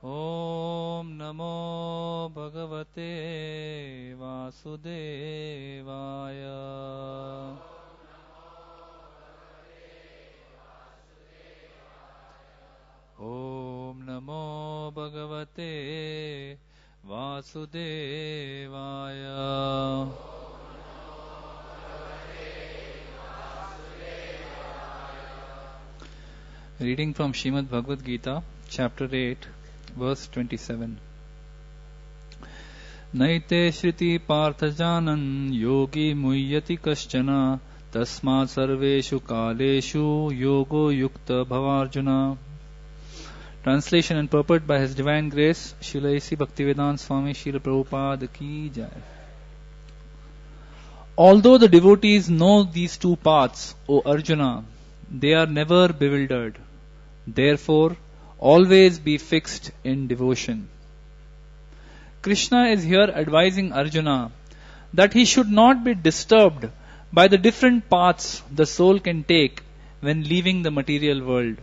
Om Namo Bhagavate Vasudevaya. Om Namo Bhagavate Vasudevaya. Reading from Srimad Bhagavad Gita, chapter 8, verse 27. Naite shriti parthajanan yogi muyyati kaschana tasmat sarveshu kaleshu yogo yukta bhavarjuna. Translation and purport by His Divine Grace Srila A.C. Bhaktivedanta Swami Prabhupada ki jai. Although the devotees know these two paths, O Arjuna, they are never bewildered. Therefore, always be fixed in devotion. Krishna is here advising Arjuna that he should not be disturbed by the different paths the soul can take when leaving the material world.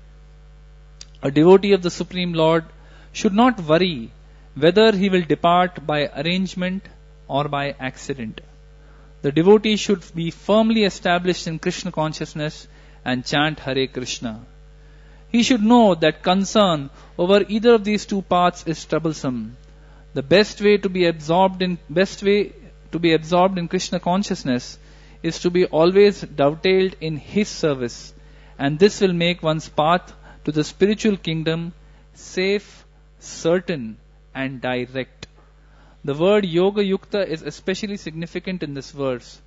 A devotee of the Supreme Lord should not worry whether he will depart by arrangement or by accident. The devotee should be firmly established in Krishna consciousness and chant Hare Krishna. He should know that concern over either of these two paths is troublesome. The best way to be absorbed in Krishna consciousness is to be always dovetailed in His service, and this will make one's path to the spiritual kingdom safe, certain, and direct. The word Yoga Yukta is especially significant in this verse.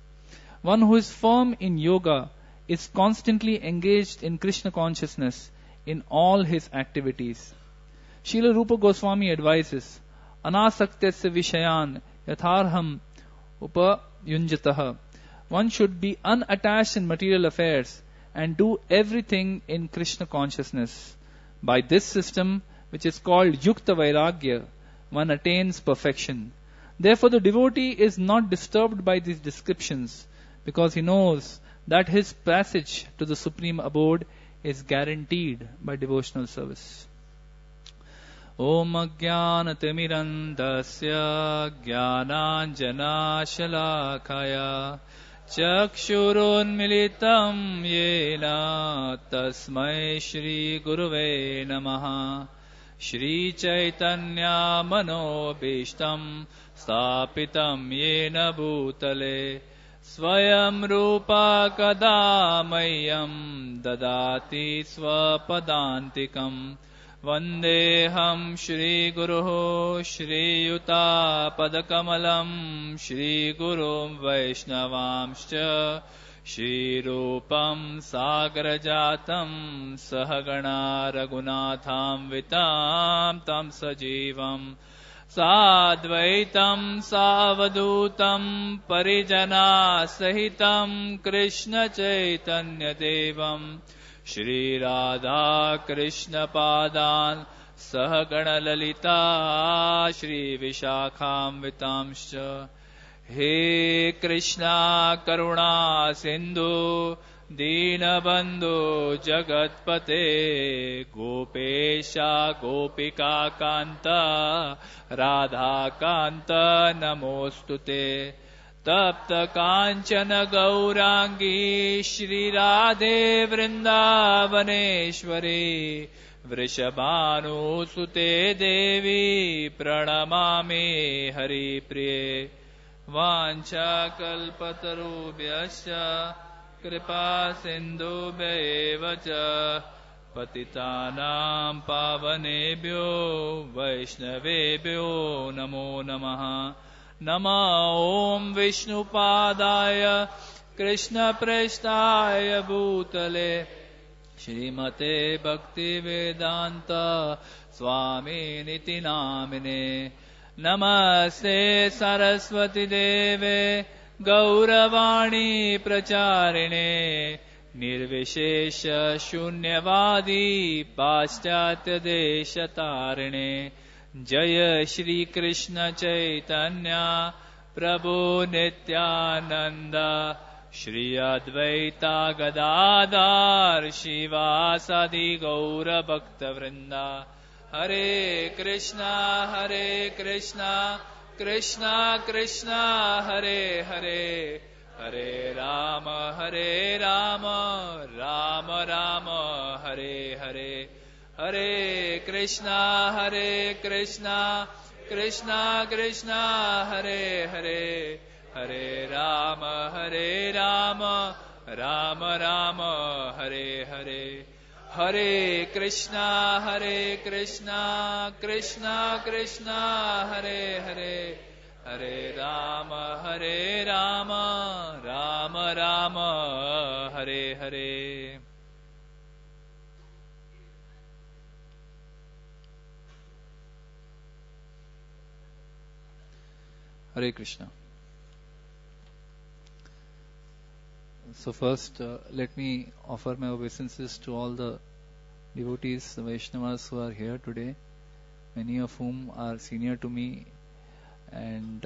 One who is firm in yoga is constantly engaged in Krishna consciousness in all his activities. Srila Rupa Goswami advises, Anasaktesya Vishayan Yatharham Upayunjatah. One should be unattached in material affairs and do everything in Krishna consciousness. By this system, which is called Yukta Vairagya, one attains perfection. Therefore, the devotee is not disturbed by these descriptions, because he knows that his passage to the supreme abode is guaranteed by devotional service. Om Ajnanatirmirandasya Jnananjana Shalakaya Chakshurunmilitam Yena Tasmai Shri Guruve Namaha. Shri Chaitanya Manobhishtam Stapitam Yena Bhutale Swayam Rupa Kadamayam Dadati Swapadantikam Vandeham Shri Guruho Shri Yuta Padakamalam Shri Gurum Vaishnavamscha Shri Rupam Sagrajatam Sahagana Raghunatham Vitam Tam Sajivam Sadvaitam Savadutam Parijana Sahitam Krishna Chaitanya Devam Shri Radha Krishna Padan Sahagana Lalita Shri Vishakham Vitamscha. He Krishna Karuna Sindhu Deenabandhu Jagatpate Gopesha Gopika Kanta Radha Kanta Namostute Tapta Kanchana Gaurangi Shri Radhe Vrindavaneshwari Vrishabhanu Sute Devi Pranamami Hari Priye Vancha Kalpatarubhyasya Kripa Sindhubheva cha Patitanam Pavanebhyo Vaishnavebhyo Namo Namaha. Nama Om Vishnupadaya Krishna Preshtaya Bhutale Shrimate Bhaktivedanta Swami Niti Namine. Namaste Saraswati Deve Gauravani Pracharine Nirvishesha Shunyavadi Paschatya Deshatarine. Jaya Shri Krishna Chaitanya Prabhu Nityananda Shri Advaita Gadadhar Shivasadi Gaura Bhakta Vrinda Hare Krishna, Krishna Krishna, Hare Hare, Hare Rama, Rama Rama, Hare Hare, Hare Krishna, Krishna Krishna, Hare Hare, Hare Rama, Rama Rama, Hare Hare. Hare Krishna, Krishna Krishna, Hare Hare, Hare Rama, Rama Rama, Hare Hare. Hare Krishna. So first, let me offer my obeisances to all the devotees, the Vaishnavas who are here today, many of whom are senior to me, and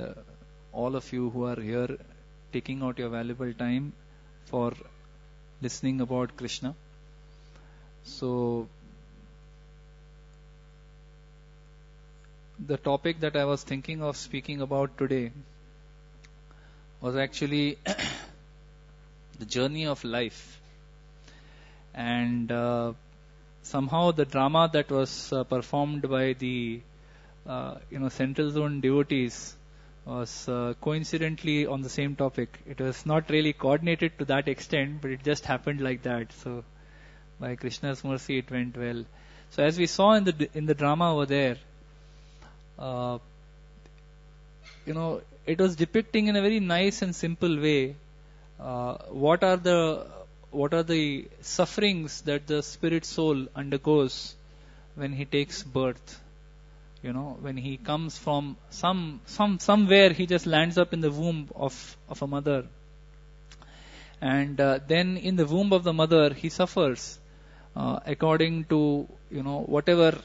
all of you who are here taking out your valuable time for listening about Krishna. So, the topic that I was thinking of speaking about today was actually the journey of life, and somehow the drama that was performed by the Central Zone devotees was coincidentally on the same topic. It was not really coordinated to that extent, but it just happened like that. So by Krishna's mercy it went well. So as we saw in the drama over there, it was depicting in a very nice and simple way what are the sufferings that the spirit soul undergoes when he takes birth. When he comes from somewhere, he just lands up in the womb of a mother, and then in the womb of the mother he suffers according to whatever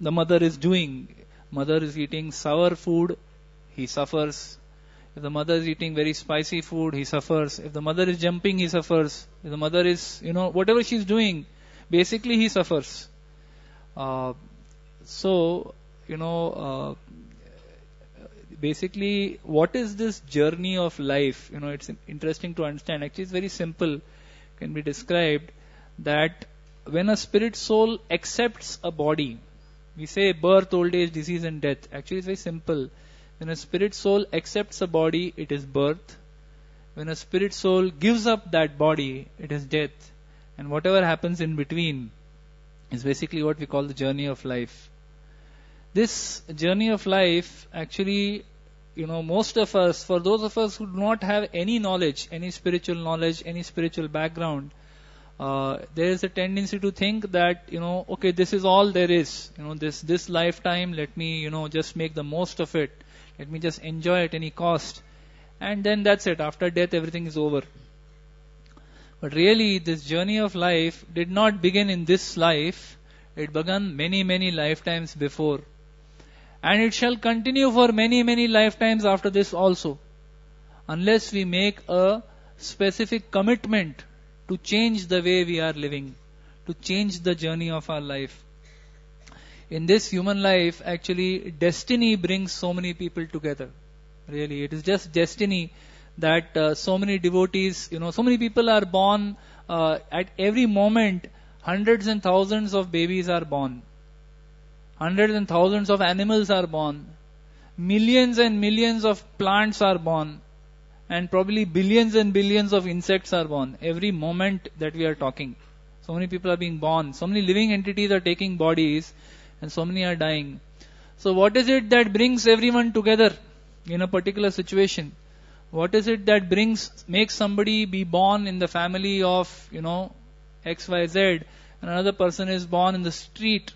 the mother is doing. Mother is eating sour food, he suffers. If the mother is eating very spicy food, he suffers. If the mother is jumping, he suffers. If the mother is, whatever she's doing, basically he suffers. Basically, what is this journey of life? It's interesting to understand. Actually, it's very simple. Can be described that when a spirit soul accepts a body, we say birth, old age, disease and death. Actually, it's very simple. When a spirit soul accepts a body, it is birth. When a spirit soul gives up that body, it is death. And whatever happens in between is basically what we call the journey of life. This journey of life, actually, most of us, for those of us who do not have any knowledge, any spiritual background, there is a tendency to think that, okay, this is all there is. This lifetime, let me, just make the most of it. Let me just enjoy at any cost. And then that's it. After death, everything is over. But really, this journey of life did not begin in this life. It began many, many lifetimes before. And it shall continue for many, many lifetimes after this also. Unless we make a specific commitment to change the way we are living, to change the journey of our life. In this human life, actually, destiny brings so many people together. Really, it is just destiny that so many devotees, so many people are born. At every moment, hundreds and thousands of babies are born. Hundreds and thousands of animals are born. Millions and millions of plants are born. And probably billions and billions of insects are born. Every moment that we are talking. So many people are being born. So many living entities are taking bodies. And so many are dying. So what is it that brings everyone together in a particular situation? What is it that makes somebody be born in the family of, XYZ, and another person is born in the street,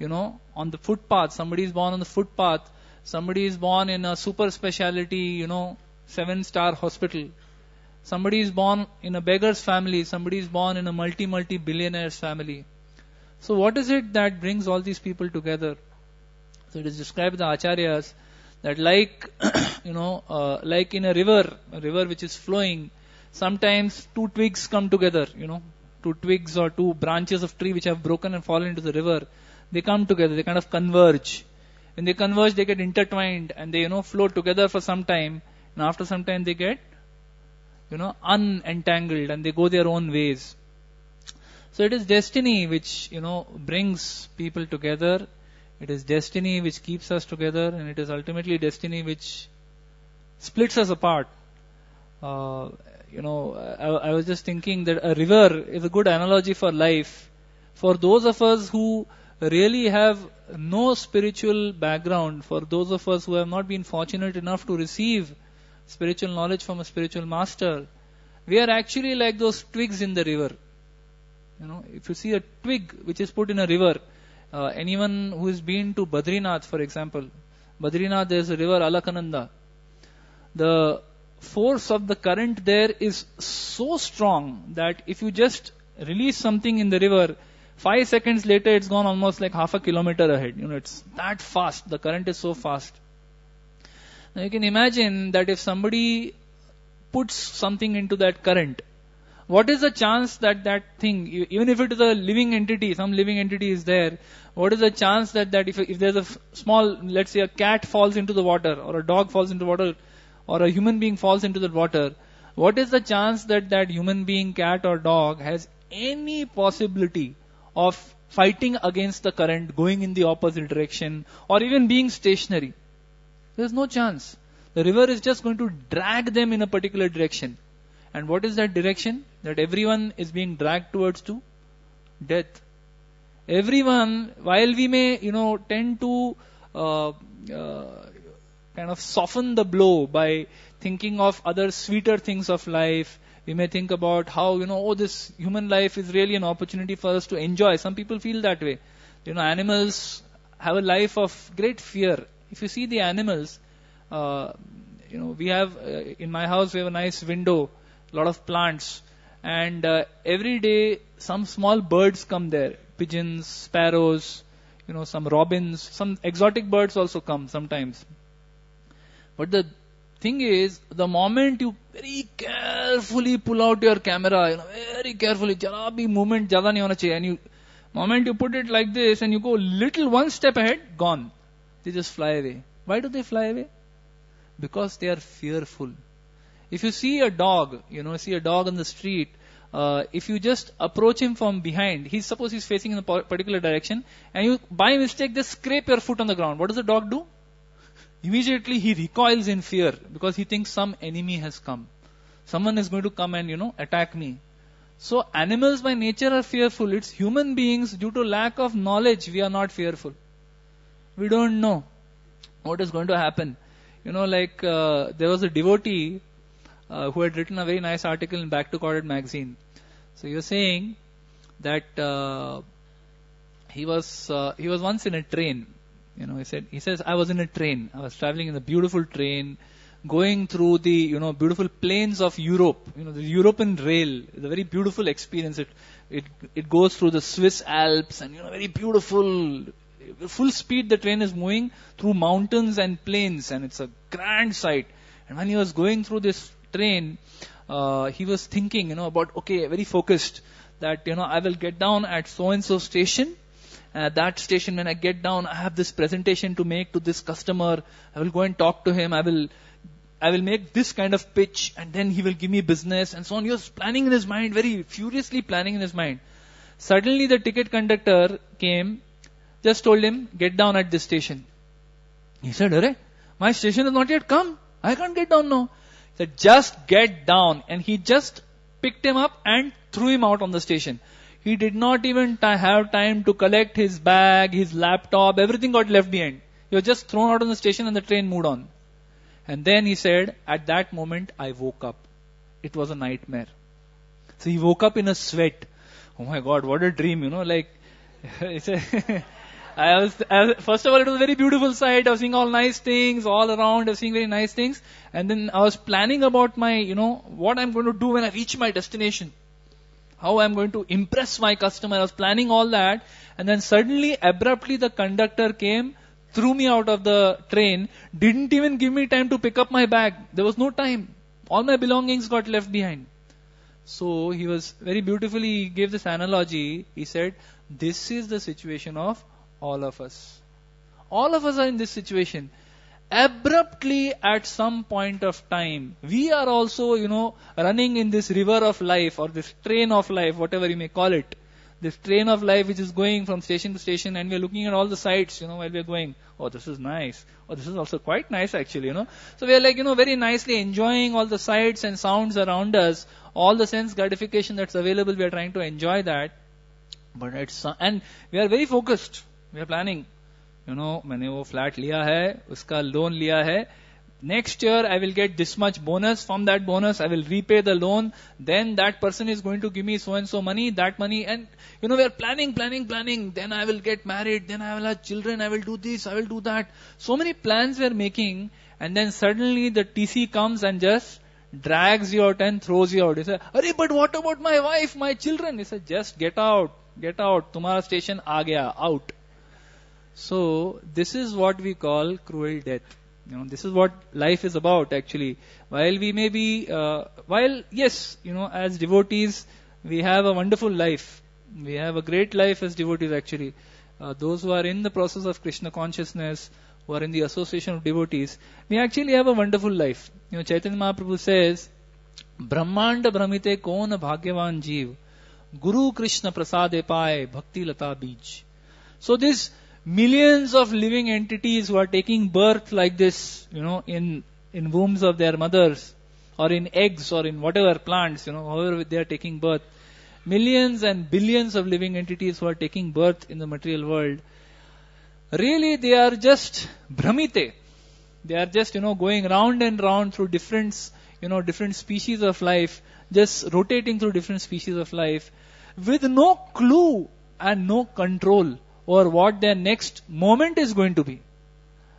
on the footpath. Somebody is born on the footpath. Somebody is born in a super specialty, 7-star hospital. Somebody is born in a beggar's family. Somebody is born in a multi-billionaire's family. So what is it that brings all these people together? So it is described by the Acharyas that like in a river which is flowing, sometimes two twigs come together, two twigs or two branches of tree which have broken and fallen into the river. They come together, they kind of converge. When they converge, they get intertwined and they, flow together for some time. And after some time, they get, unentangled and they go their own ways. So it is destiny which, brings people together. It is destiny which keeps us together, and it is ultimately destiny which splits us apart. I was just thinking that a river is a good analogy for life. For those of us who really have no spiritual background, for those of us who have not been fortunate enough to receive spiritual knowledge from a spiritual master, we are actually like those twigs in the river. If you see a twig which is put in a river, anyone who has been to Badrinath, for example, Badrinath, there is a river Alakananda. The force of the current there is so strong that if you just release something in the river, 5 seconds later it's gone almost like half a kilometer ahead. It's that fast. The current is so fast. Now you can imagine that if somebody puts something into that current, what is the chance that that thing, even if it is a living entity, some living entity is there, what is the chance that if there's a small, let's say a cat falls into the water, or a dog falls into water, or a human being falls into the water, what is the chance that that human being, cat or dog, has any possibility of fighting against the current, going in the opposite direction, or even being stationary? There's no chance. The river is just going to drag them in a particular direction. And what is that direction? That everyone is being dragged towards to? Death. Everyone, while we may, tend to kind of soften the blow by thinking of other sweeter things of life, we may think about how, this human life is really an opportunity for us to enjoy. Some people feel that way. Animals have a life of great fear. If you see the animals, we have, in my house, we have a nice window, a lot of plants, and every day some small birds come there, pigeons, sparrows, some robins, some exotic birds also come sometimes. But the thing is, the moment you very carefully pull out your camera, very carefully, jara bhi movement jada nahi hona chahiye, and you, moment you put it like this and you go little one step ahead, gone. They just fly away. Why do they fly away? Because they are fearful. If you see a dog, see a dog on the street, if you just approach him from behind, suppose he's facing in a particular direction, and you by mistake just scrape your foot on the ground, what does the dog do? Immediately he recoils in fear because he thinks some enemy has come. Someone is going to come and, attack me. So animals by nature are fearful. It's human beings, due to lack of knowledge, we are not fearful. We don't know what is going to happen. There was a devotee who had written a very nice article in Back to Corded magazine. So he was saying that he was once in a train. He says, I was in a train. I was traveling in a beautiful train, going through the, beautiful plains of Europe. The European rail is a very beautiful experience. It goes through the Swiss Alps and, very beautiful, full speed the train is moving through mountains and plains, and it's a grand sight. And when he was going through this train, he was thinking, about, very focused, that, I will get down at so-and-so station. And at that station, when I get down, I have this presentation to make to this customer. I will go and talk to him. I will make this kind of pitch, and then he will give me business, and so on. He was planning in his mind, very furiously planning in his mind. Suddenly the ticket conductor came, just told him, get down at this station. He said, Hare, my station has not yet come. I can't get down now. He said, just get down. And he just picked him up and threw him out on the station. He did not even have time to collect his bag, his laptop, everything got left behind. He was just thrown out on the station and the train moved on. And then he said, at that moment I woke up. It was a nightmare. So he woke up in a sweat. Oh my God, what a dream, he said, first of all, it was a very beautiful sight. I was seeing all nice things all around. I was seeing very nice things. And then I was planning about my, what I'm going to do when I reach my destination. How I'm going to impress my customer. I was planning all that. And then suddenly, abruptly, the conductor came, threw me out of the train, didn't even give me time to pick up my bag. There was no time. All my belongings got left behind. So he was very beautifully, he gave this analogy. He said, this is the situation of All of us. All of us are in this situation. Abruptly at some point of time, we are also, running in this river of life or this train of life, whatever you may call it. This train of life which is going from station to station, and we are looking at all the sights, while we are going. Oh, this is nice. Oh, this is also quite nice actually, So we are like, very nicely enjoying all the sights and sounds around us, all the sense gratification that's available, we are trying to enjoy that. But and we are very focused. We are planning. मैंने वो flat लिया है, उसका loan लिया है. Next year I will get this much bonus. From that bonus I will repay the loan. Then that person is going to give me so and so money, that money. And we are planning. Then I will get married. Then I will have children. I will do this. I will do that. So many plans we are making. And then suddenly the TC comes and just drags you out and throws you out. He says, "Arey, but what about my wife, my children?" He says, "Just get out. Tumhara station aa gaya, out." So, this is what we call cruel death. This is what life is about actually. While we may be, yes, as devotees, we have a wonderful life. We have a great life as devotees actually. Those who are in the process of Krishna consciousness, who are in the association of devotees, we actually have a wonderful life. Chaitanya Mahaprabhu says, Brahmanda Brahmite kon bhagyavan jeev, Guru Krishna prasade paye bhakti lata bij. So this millions of living entities who are taking birth like this, in wombs of their mothers, or in eggs, or in whatever plants, however they are taking birth. Millions and billions of living entities who are taking birth in the material world. Really, they are just Brahmite. They are just, going round and round through different species of life, just rotating through different species of life, with no clue and no control or what their next moment is going to be.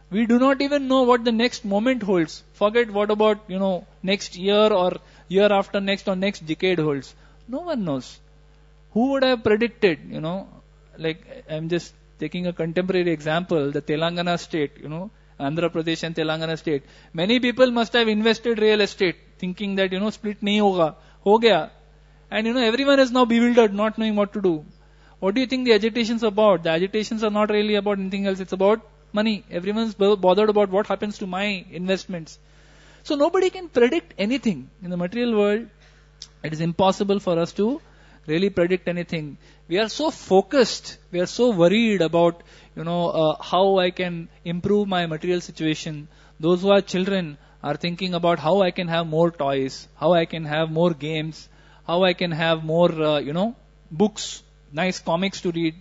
We do not even know what the next moment holds. Forget what about, next year or year after next or next decade holds. No one knows. Who would have predicted, like I'm just taking a contemporary example, the Telangana state, Andhra Pradesh and Telangana state. Many people must have invested real estate thinking that, split nahi hoga, ho gaya. And, everyone is now bewildered, not knowing what to do. What do you think the agitations are about? The agitations are not really about anything else. It's about money. Everyone's bothered about what happens to my investments. So nobody can predict anything. In the material world, it is impossible for us to really predict anything. We are so focused. We are so worried about, how I can improve my material situation. Those who are children are thinking about how I can have more toys, how I can have more games, how I can have more, books, nice comics to read.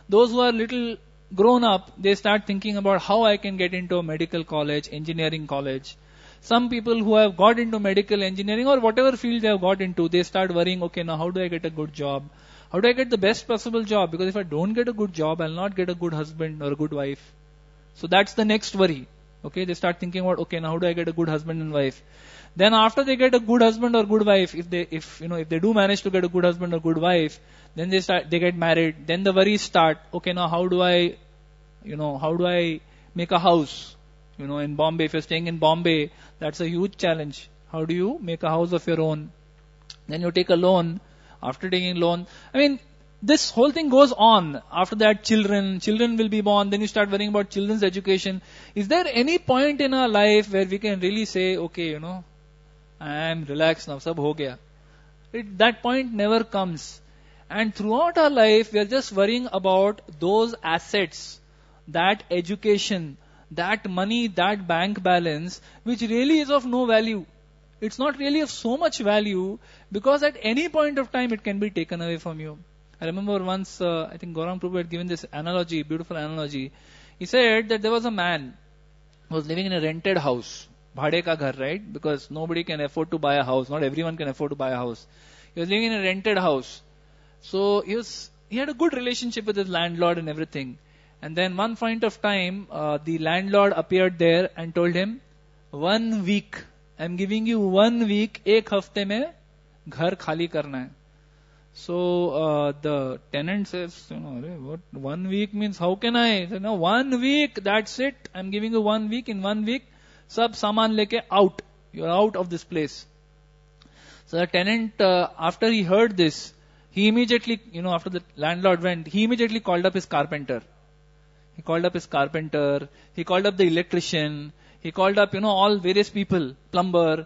Those who are little grown up, they start thinking about how I can get into a medical college, engineering college. Some people who have got into medical engineering or whatever field they have got into, they start worrying, okay, now how do I get a good job? How do I get the best possible job? Because if I don't get a good job, I'll not get a good husband or a good wife. So that's the next worry. Okay, they start thinking about, okay, now how do I get a good husband and wife? Then after they get a good husband or good wife, if they do manage to get a good husband or good wife, then they get married. Then the worries start. Okay, now how do I make a house? In Bombay, if you're staying in Bombay, that's a huge challenge. How do you make a house of your own? Then you take a loan. After taking loan, this whole thing goes on. After that, children will be born. Then you start worrying about children's education. Is there any point in our life where we can really say, okay, I am relaxed now, sab ho gaya? That point never comes. And throughout our life, we are just worrying about those assets, that education, that money, that bank balance, which really is of no value. It's not really of so much value because at any point of time it can be taken away from you. I remember once, I think Gaurang Prabhu had given this analogy, beautiful analogy. He said that there was a man who was living in a rented house. Bhade ka ghar, right? Because nobody can afford to buy a house. Not everyone can afford to buy a house. He was living in a rented house. So he had a good relationship with his landlord and everything. And then one point of time, the landlord appeared there and told him, 1 week, I'm giving you 1 week, ek hafte mein ghar khali karna hai. So the tenant says, what 1 week means? How can I? He said, no, 1 week, that's it. I'm giving you 1 week. In 1 week, sab saman leke out. You're out of this place. So the tenant, after he heard this, he immediately, after the landlord went, he immediately called up his carpenter. He called up his carpenter, he called up the electrician, he called up, all various people, plumber.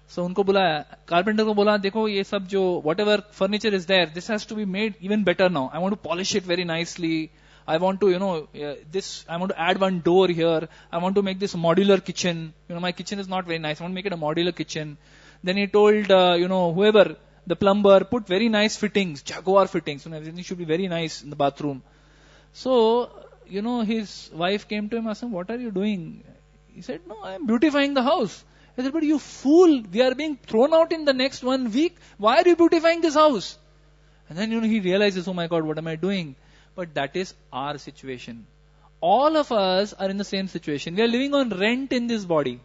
So उनको बुलाया, carpenter को बोला, देखो ये सब जो whatever furniture is there, this has to be made even better now. I want to polish it very nicely. I want to, I want to add one door here. I want to make this modular kitchen. My kitchen is not very nice. I want to make it a modular kitchen. Then he told, whoever, the plumber, put very nice fittings, Jaguar fittings. Everything should be very nice in the bathroom. So, his wife came to him and asked him, what are you doing? He said, no, I am beautifying the house. He said, but you fool, we are being thrown out in the next 1 week. Why are you beautifying this house? And then, he realizes, oh my God, what am I doing? But that is our situation. All of us are in the same situation. We are living on rent in this body.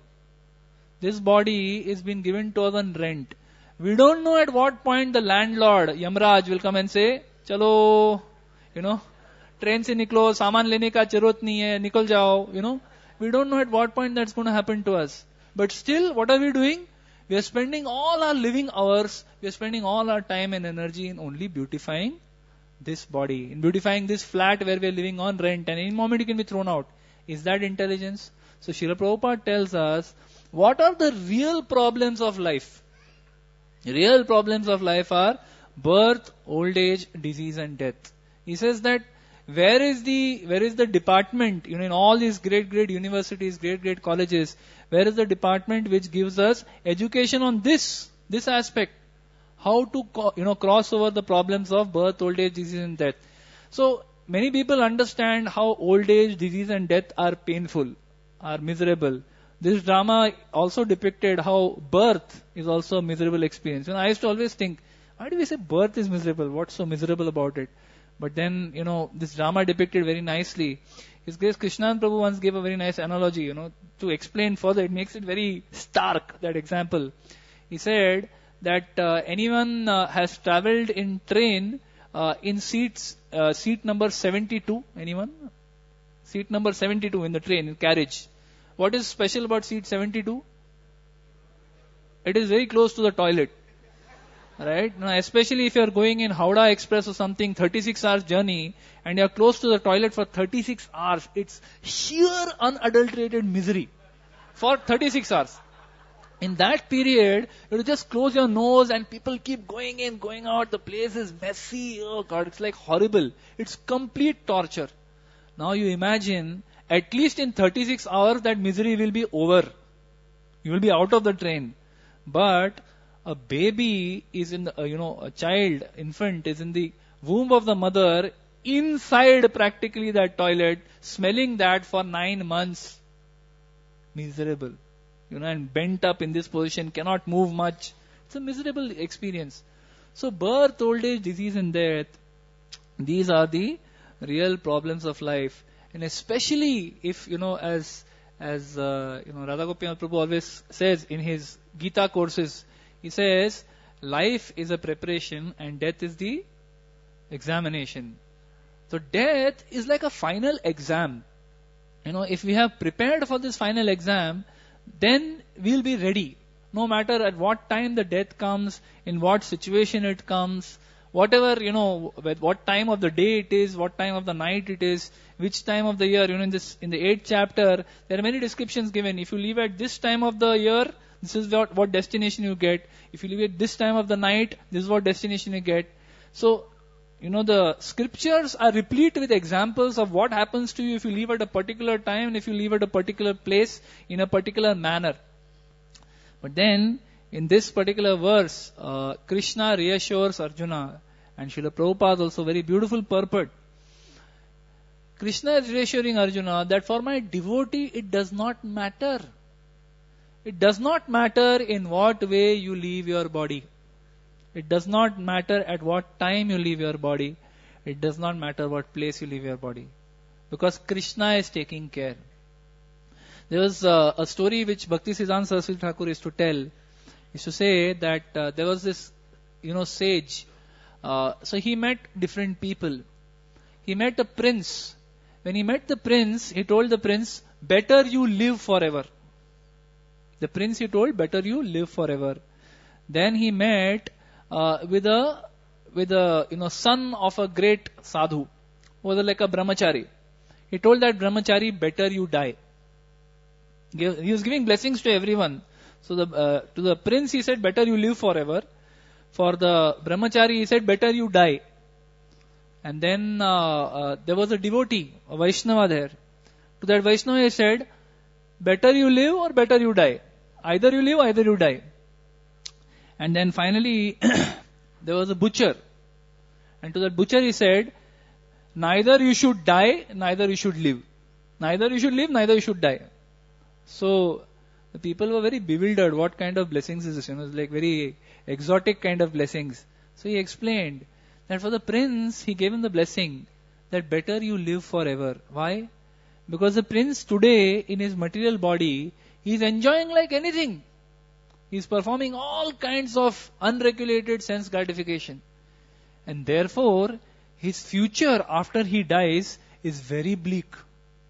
This body is being given to us on rent. We don't know at what point the landlord, Yamraj, will come and say, chalo, train se niklo, saman lene ka jarut nahi hai, nikal jao, We don't know at what point that's going to happen to us. But still, what are we doing? We are spending all our living hours, we are spending all our time and energy in only beautifying this body, in beautifying this flat where we are living on rent, and any moment you can be thrown out. Is that intelligence? So Srila Prabhupada tells us, what are the real problems of life? Real problems of life are birth, old age, disease and death. He says that where is the department, in all these great universities, great colleges, where is the department which gives us education on this aspect? How to, cross over the problems of birth, old age, disease and death. So, many people understand how old age, disease and death are painful, are miserable. This drama also depicted how birth is also a miserable experience. I used to always think, why do we say birth is miserable? What's so miserable about it? But then, this drama depicted very nicely. His Grace Krishna Prabhu once gave a very nice analogy, to explain further. It makes it very stark, that example. He said that anyone has traveled in train in seat number 72. Anyone? Seat number 72 in the train, in carriage. What is special about seat 72? It is very close to the toilet. Right? Now, especially if you are going in Howrah Express or something, 36 hours journey, and you are close to the toilet for 36 hours, it's sheer unadulterated misery for 36 hours. In that period, you just close your nose and people keep going in, going out, the place is messy, oh God, it's like horrible. It's complete torture. Now you imagine, at least in 36 hours that misery will be over. You will be out of the train. But a baby is in the, a child, infant is in the womb of the mother, inside practically that toilet, smelling that for 9 months. Miserable. And bent up in this position, cannot move much. It's a miserable experience. So birth, old age, disease and death, these are the real problems of life. And especially if, as Radha Gopinath Prabhu always says in his Gita courses, he says, life is a preparation and death is the examination. So death is like a final exam. If we have prepared for this final exam, then we'll be ready. No matter at what time the death comes, in what situation it comes, whatever, what time of the day it is, what time of the night it is, which time of the year, in the 8th chapter, there are many descriptions given. If you leave at this time of the year, this is what destination you get. If you leave at this time of the night, this is what destination you get. So, the scriptures are replete with examples of what happens to you if you leave at a particular time and if you leave at a particular place in a particular manner. But then, in this particular verse, Krishna reassures Arjuna, and Srila Prabhupada also very beautiful purport. Krishna is reassuring Arjuna that for my devotee it does not matter. It does not matter in what way you leave your body. It does not matter at what time you leave your body. It does not matter what place you leave your body. Because Krishna is taking care. There was a story which Bhaktisiddhanta Saraswati Thakur used to tell. He used to say that there was this, sage. So he met different people. He met a prince. When he met the prince, he told the prince, better you live forever. The prince, he told, better you live forever. Then he met with a son of a great sadhu, who was like a brahmachari. He told that brahmachari, better you die. He was giving blessings to everyone. So to the prince he said, better you live forever. For the brahmachari he said, better you die. And then there was a devotee, a Vaishnava there. To that Vaishnava he said, better you live or better you die. Either you live, either you die. And then finally there was a butcher. And to that butcher he said, neither you should die, neither you should live. Neither you should live, neither you should die. So the people were very bewildered. What kind of blessings is this? It's like very exotic kind of blessings. So he explained that for the prince, he gave him the blessing that better you live forever. Why? Because the prince today in his material body, he is enjoying like anything. He is performing all kinds of unregulated sense gratification. And therefore, his future after he dies is very bleak.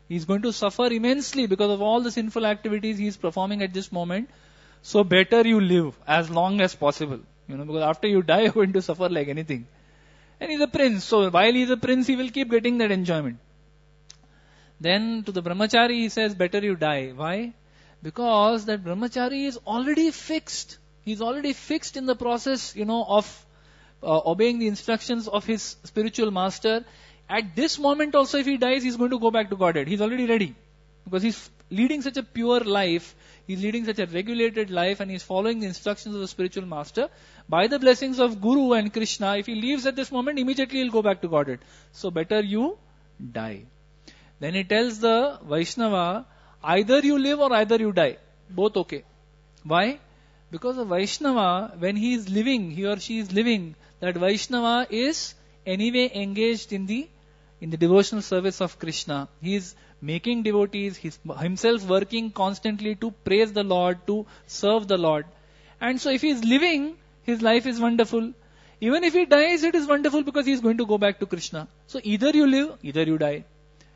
He is going to suffer immensely because of all the sinful activities he is performing at this moment. So better you live as long as possible. Because after you die, you're going to suffer like anything. And he's a prince. So while he's a prince, he will keep getting that enjoyment. Then to the brahmachari, he says, better you die. Why? Because that brahmachari is already fixed. He's already fixed in the process, of obeying the instructions of his spiritual master. At this moment also, if he dies, he's going to go back to Godhead. He's already ready. Because he's leading such a pure life, he's leading such a regulated life, and he's following the instructions of the spiritual master. By the blessings of Guru and Krishna, if he leaves at this moment, immediately he'll go back to Godhead. So better you die. Then he tells the Vaishnava, either you live or either you die. Both okay. Why? Because a Vaishnava, when he is living, he or she is living, that Vaishnava is anyway engaged in the devotional service of Krishna. He is making devotees, himself working constantly to praise the Lord, to serve the Lord. And so if he is living, his life is wonderful. Even if he dies, it is wonderful because he is going to go back to Krishna. So either you live, either you die.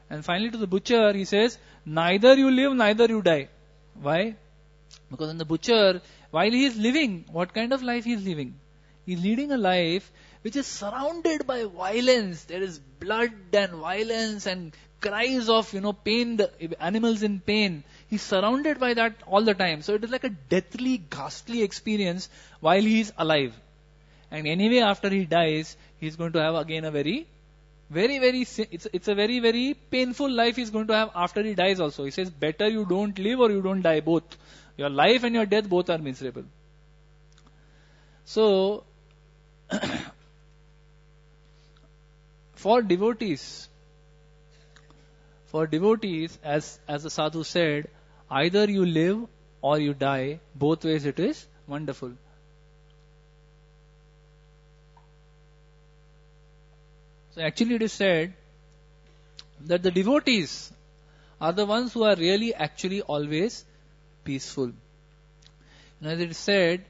And finally to the butcher, he says, neither you live, neither you die. Why? Because in the butcher, while he is living, what kind of life he is living? He is leading a life which is surrounded by violence. There is blood and violence and cries of, pain, animals in pain. He's surrounded by that all the time. So it is like a deathly, ghastly experience while he is alive. And anyway, after he dies, he's going to have again a very, it's a very, very painful life he's going to have after he dies also. He says, better you don't live or you don't die, both. Your life and your death both are miserable. So, for devotees, as the sadhu said, either you live or you die, both ways it is wonderful. So actually it is said that the devotees are the ones who are really actually always peaceful. As it is said,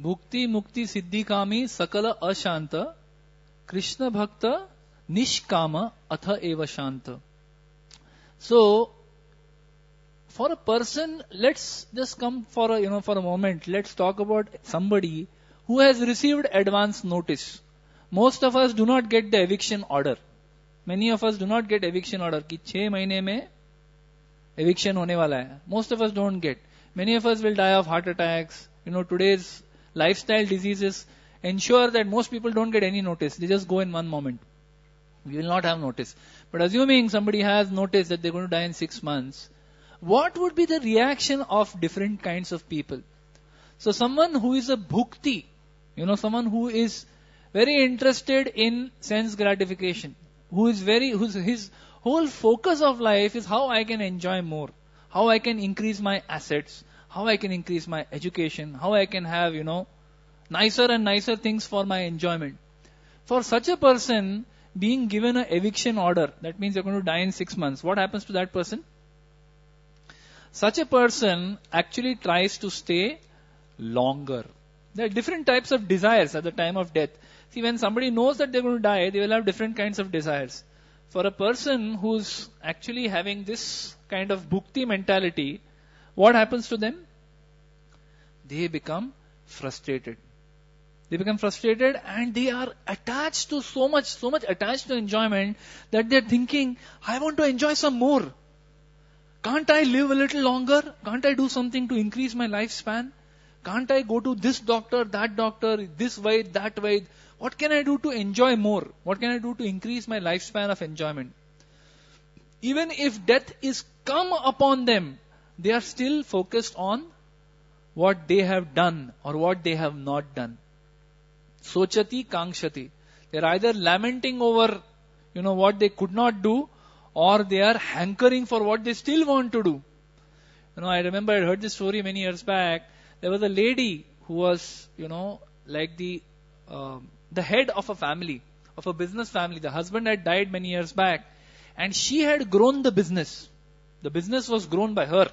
Bhukti Mukti Siddhi Kami Sakala Ashanta Krishna Bhakta Nishkama Atha Eva Shanta. So, for a person, let's just come for a moment. Let's talk about somebody who has received advance notice. Most of us do not get the eviction order. Many of us do not get eviction order. कि 6 महीने में eviction होने वाला है. Most of us don't get. Many of us will die of heart attacks. Today's lifestyle diseases ensure that most people don't get any notice. They just go in one moment. We will not have notice. But assuming somebody has notice that they're going to die in 6 months, what would be the reaction of different kinds of people? So someone who is a bhukti, someone who is very interested in sense gratification, his whole focus of life is how I can enjoy more, how I can increase my assets, how I can increase my education, how I can have, nicer and nicer things for my enjoyment. For such a person, being given an eviction order, that means you're going to die in 6 months, what happens to that person? Such a person actually tries to stay longer. There are different types of desires at the time of death. See, when somebody knows that they're going to die, they will have different kinds of desires. For a person who's actually having this kind of bhukti mentality, what happens to them? They become frustrated. They become frustrated and they are attached to so much attached to enjoyment that they're thinking, I want to enjoy some more. Can't I live a little longer? Can't I do something to increase my lifespan? Can't I go to this doctor, this way, that way? What can I do to enjoy more? What can I do to increase my lifespan of enjoyment? Even if death is come upon them, they are still focused on what they have done or what they have not done. Sochati kangshati. They are either lamenting over, what they could not do, or they are hankering for what they still want to do. I remember I heard this story many years back. There was a lady who was, like the head of a family, of a business family. The husband had died many years back, and she had grown the business. The business was grown by her.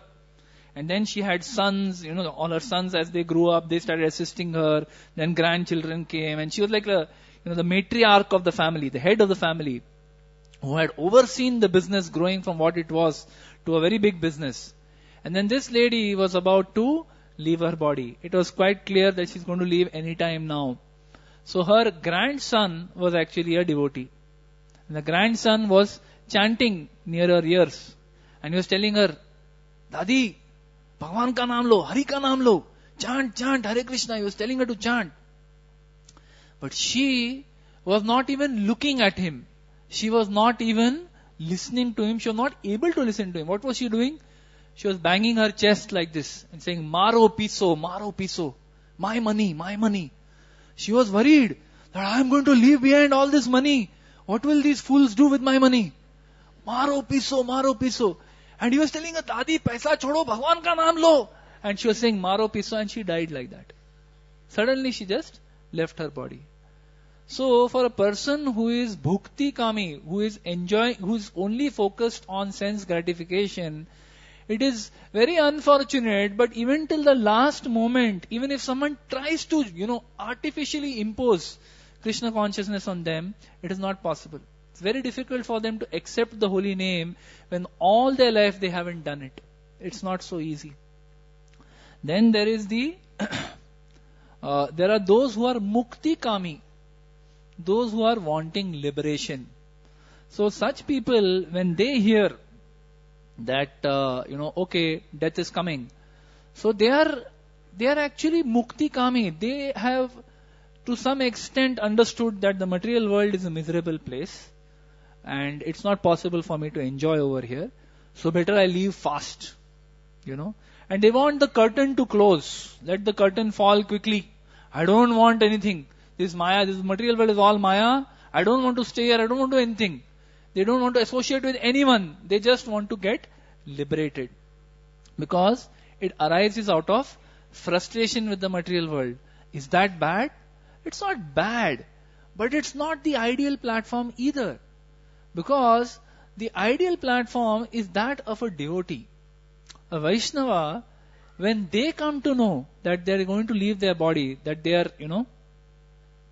And then she had sons, all her sons as they grew up, they started assisting her. Then grandchildren came, and she was like the matriarch of the family, the head of the family, who had overseen the business growing from what it was to a very big business. And then this lady was about to leave her body. It was quite clear that she's going to leave any time now. So her grandson was actually a devotee. And the grandson was chanting near her ears. And he was telling her, Dadi, Bhagwan ka naam lo, Hari ka naam lo. Chant, Hare Krishna. He was telling her to chant. But she was not even looking at him. She was not even listening to him. She was not able to listen to him. What was she doing? She was banging her chest like this and saying, Maro piso, my money. She was worried that I am going to leave behind all this money. What will these fools do with my money? Maro piso. And he was telling her, Dadi, paisa chodo, Bhagwan ka naam lo. And she was saying, Maro piso, and she died like that. Suddenly she just left her body. So for a person who is bhukti kami, who is only focused on sense gratification, it is very unfortunate, but even till the last moment, even if someone tries to, artificially impose Krishna consciousness on them, it is not possible. It's very difficult for them to accept the holy name when all their life they haven't done it. It's not so easy. Then there is there are those who are mukti kami, those who are wanting liberation. So such people, when they hear that, okay, death is coming. So they are actually mukti kami. They have to some extent understood that the material world is a miserable place and it's not possible for me to enjoy over here. So better I leave fast, And they want the curtain to close. Let the curtain fall quickly. I don't want anything. This Maya, this material world is all Maya. I don't want to stay here. I don't want to do anything. They don't want to associate with anyone. They just want to get liberated. Because it arises out of frustration with the material world. Is that bad? It's not bad. But it's not the ideal platform either. Because the ideal platform is that of a devotee. A Vaishnava, when they come to know that they are going to leave their body, that they are,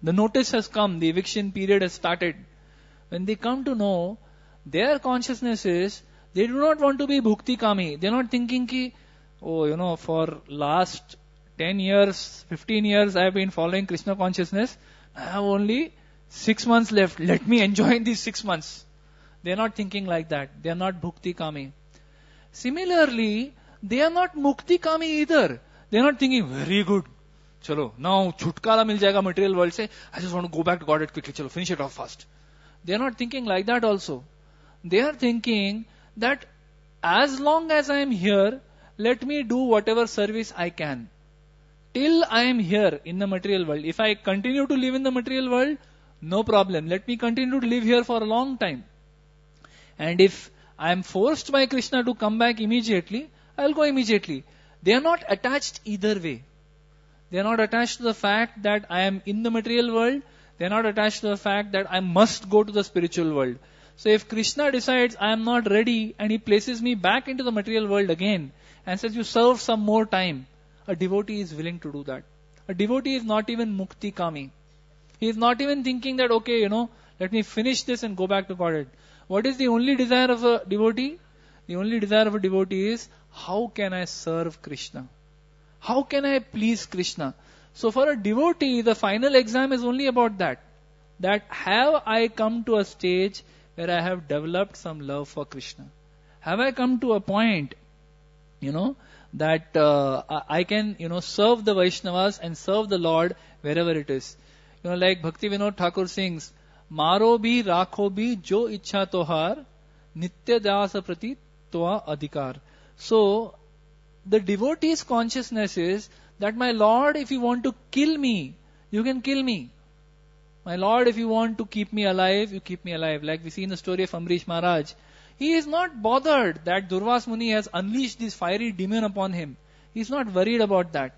the notice has come, the eviction period has started. When they come to know, their consciousness is, they do not want to be bhukti kami. They are not thinking ki, for last 10 years, 15 years I have been following Krishna consciousness. I have only 6 months left. Let me enjoy these 6 months. They are not thinking like that. They are not bhukti kami. Similarly, they are not mukti kami either. They are not thinking, very good. Chalo, now chutkara mil jayega material world se. I just want to go back to Godhead quickly. Chalo, finish it off fast. They are not thinking like that also. They are thinking that as long as I am here, let me do whatever service I can. Till I am here in the material world. If I continue to live in the material world, no problem. Let me continue to live here for a long time. And if I am forced by Krishna to come back immediately, I will go immediately. They are not attached either way. They are not attached to the fact that I am in the material world. They are not attached to the fact that I must go to the spiritual world. So if Krishna decides I am not ready and he places me back into the material world again and says you serve some more time, a devotee is willing to do that. A devotee is not even mukti kami. He is not even thinking that, okay, let me finish this and go back to Godhead. What is the only desire of a devotee? The only desire of a devotee is, how can I serve Krishna? How can I please Krishna? So for a devotee, the final exam is only about that. That have I come to a stage where I have developed some love for Krishna? Have I come to a point, that I can, serve the Vaishnavas and serve the Lord wherever it is. Like Bhaktivedanta Thakur sings, Maro bhi rakho bhi jo ichha tohar, nitya dasa prati toa adhikar. So, the devotee's consciousness is that my Lord, if you want to kill me, you can kill me. My Lord, if you want to keep me alive, you keep me alive. Like we see in the story of Amrish Maharaj. He is not bothered that Durvas Muni has unleashed this fiery demon upon him. He is not worried about that.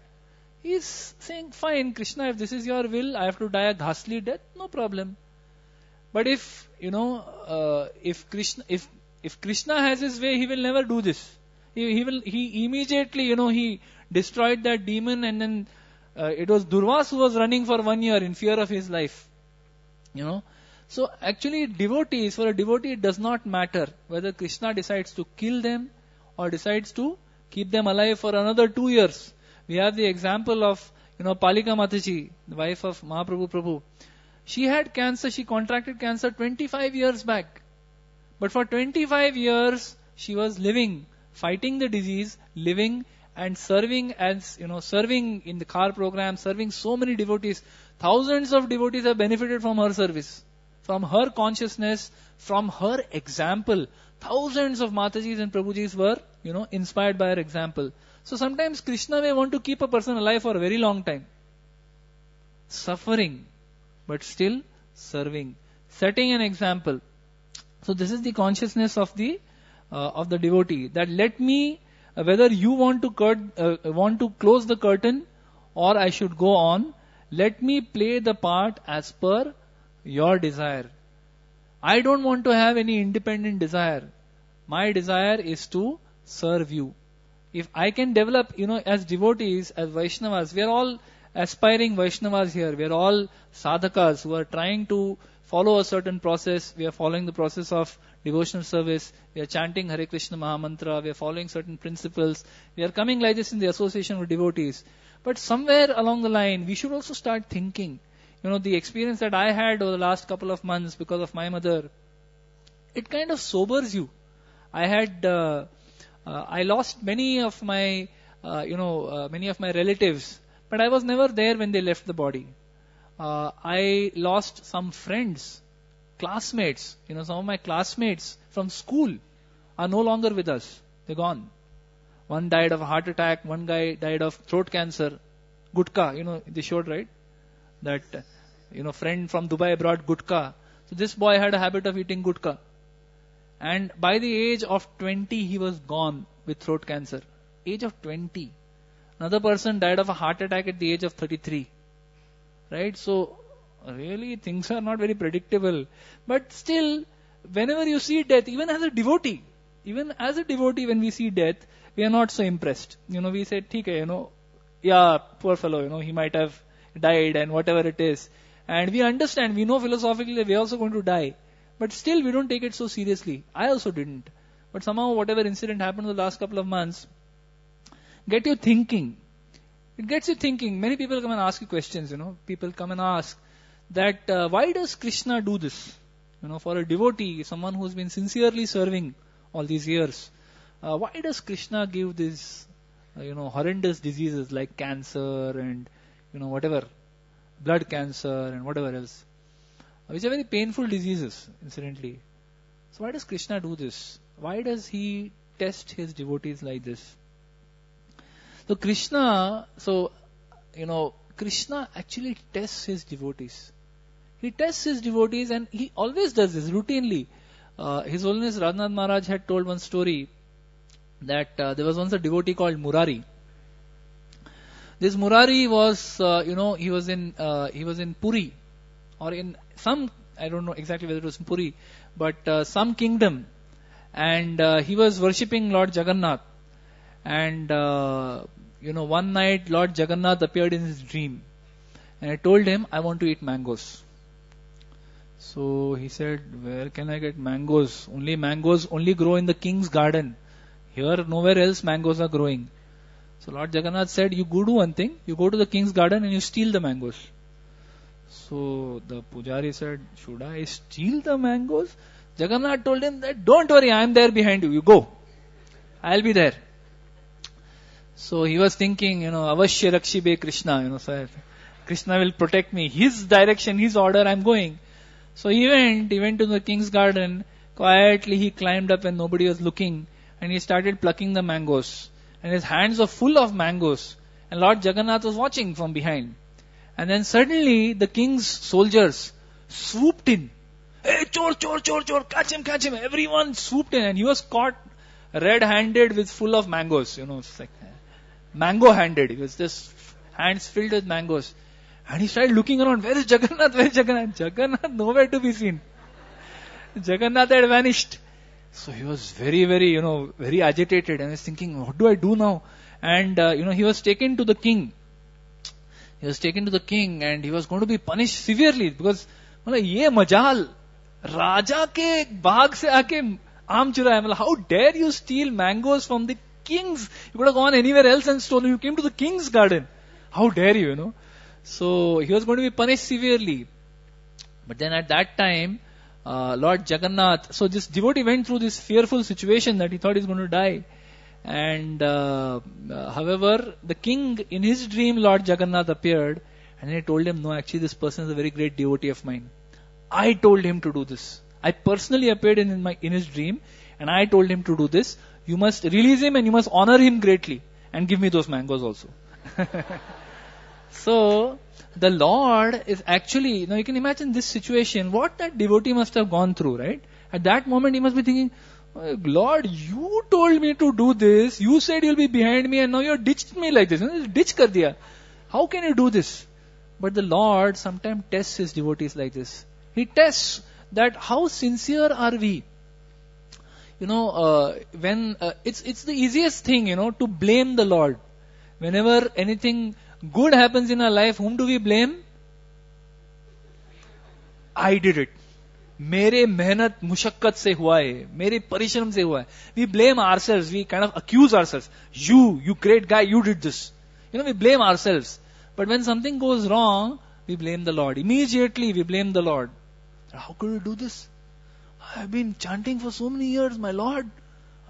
He is saying, fine, Krishna, if this is your will, I have to die a ghastly death, no problem. But if Krishna has his way, he will never do this. He immediately, he destroyed that demon, and then it was Durvas who was running for 1 year in fear of his life. So actually for a devotee it does not matter whether Krishna decides to kill them or decides to keep them alive for another 2 years. We have the example of, Palika Mataji, the wife of Mahaprabhu Prabhu. She had cancer, she contracted cancer 25 years back. But for 25 years, she was living, fighting the disease, living and serving serving in the car program, serving so many devotees. Thousands of devotees have benefited from her service, from her consciousness, from her example. Thousands of Matajis and Prabhujis were, inspired by her example. So sometimes Krishna may want to keep a person alive for a very long time. Suffering, but still serving, setting an example. So this is the consciousness of the devotee. That let me, whether you want to close the curtain or I should go on, let me play the part as per your desire. I don't want to have any independent desire. My desire is to serve you. If I can develop, as devotees, as Vaishnavas, we are all aspiring Vaishnavas here. We are all sadhakas who are trying to follow a certain process. We are following the process of devotional service. We are chanting Hare Krishna Mahamantra. We are following certain principles. We are coming like this in the association with devotees. But somewhere along the line, we should also start thinking. The experience that I had over the last couple of months because of my mother, it kind of sobers you. I lost many of my relatives, but I was never there when they left the body. I lost some friends, classmates. Some of my classmates from school are no longer with us. They're gone. One died of a heart attack. One guy died of throat cancer. Gutka, they showed, right? That, friend from Dubai brought gutka. So this boy had a habit of eating gutka. And by the age of 20, he was gone with throat cancer. Age of 20. Another person died of a heart attack at the age of 33. Right? So, really, things are not very predictable. But still, whenever you see death, even as a devotee, when we see death, we are not so impressed. We say, "Theek hai, poor fellow, he might have died and whatever it is." And we understand, we know philosophically that we are also going to die. But still, we don't take it so seriously. I also didn't. But somehow, whatever incident happened in the last couple of months, get you thinking. It gets you thinking. Many people come and ask you questions, People come and ask that, why does Krishna do this? For a devotee, someone who's been sincerely serving all these years, why does Krishna give these, horrendous diseases like cancer and, whatever, blood cancer and whatever else, which are very painful diseases, incidentally. So why does Krishna do this? Why does he test his devotees like this? So Krishna actually tests his devotees. He tests his devotees, and he always does this routinely. His Holiness Radhanath Maharaj had told one story that there was once a devotee called Murari. This Murari was, he was in Puri, or in some, I don't know exactly whether it was in Puri, but some kingdom, and he was worshipping Lord Jagannath. And, one night Lord Jagannath appeared in his dream. And I told him, I want to eat mangoes. So he said, where can I get mangoes? Mangoes only grow in the king's garden. Here, nowhere else mangoes are growing. So Lord Jagannath said, you go do one thing, you go to the king's garden and you steal the mangoes. So the Pujari said, should I steal the mangoes? Jagannath told him that, don't worry, I am there behind you, you go. I'll be there. So he was thinking, Avashya Rakshibe Krishna, so Krishna will protect me. His direction, his order, I'm going. So he went to the king's garden. Quietly he climbed up when nobody was looking and he started plucking the mangoes. And his hands were full of mangoes. And Lord Jagannath was watching from behind. And then suddenly the king's soldiers swooped in. Hey, chor, chor, chor, chor, catch him. Everyone swooped in and he was caught red-handed with full of mangoes. It's like mango-handed. He was just hands filled with mangoes. And he started looking around. Where is Jagannath? Jagannath nowhere to be seen. Jagannath had vanished. So he was very, very, very agitated and he was thinking, what do I do now? And, he was taken to the king. He was taken to the king and he was going to be punished severely because, ye majal, Raja ke baag se aake aam churaya. How dare you steal mangoes from the king's? You could have gone anywhere else and stolen. You came to the king's garden. How dare you, So he was going to be punished severely. But then at that time, Lord Jagannath, so this devotee went through this fearful situation that he thought he was going to die. And however, the king, in his dream, Lord Jagannath appeared and he told him, no, actually this person is a very great devotee of mine. I told him to do this. I personally appeared in his dream and I told him to do this. You must release him and you must honor him greatly and give me those mangoes also. So, the Lord is actually, you can imagine this situation, what that devotee must have gone through, right? At that moment he must be thinking, Lord, you told me to do this, you said you'll be behind me and now you ditched me like this. Ditch kar diya. How can you do this? But the Lord sometimes tests his devotees like this. He tests that how sincere are we? When it's the easiest thing, to blame the Lord. Whenever anything good happens in our life, whom do we blame? I did it. मेरे मेहनत मुशक्कत से हुआ है, मेरे परिश्रम से हुआ है. We blame ourselves. We kind of accuse ourselves. You great guy, you did this. We blame ourselves. But when something goes wrong, we blame the Lord. Immediately we blame the Lord. How could you do this? I've been chanting for so many years, my Lord.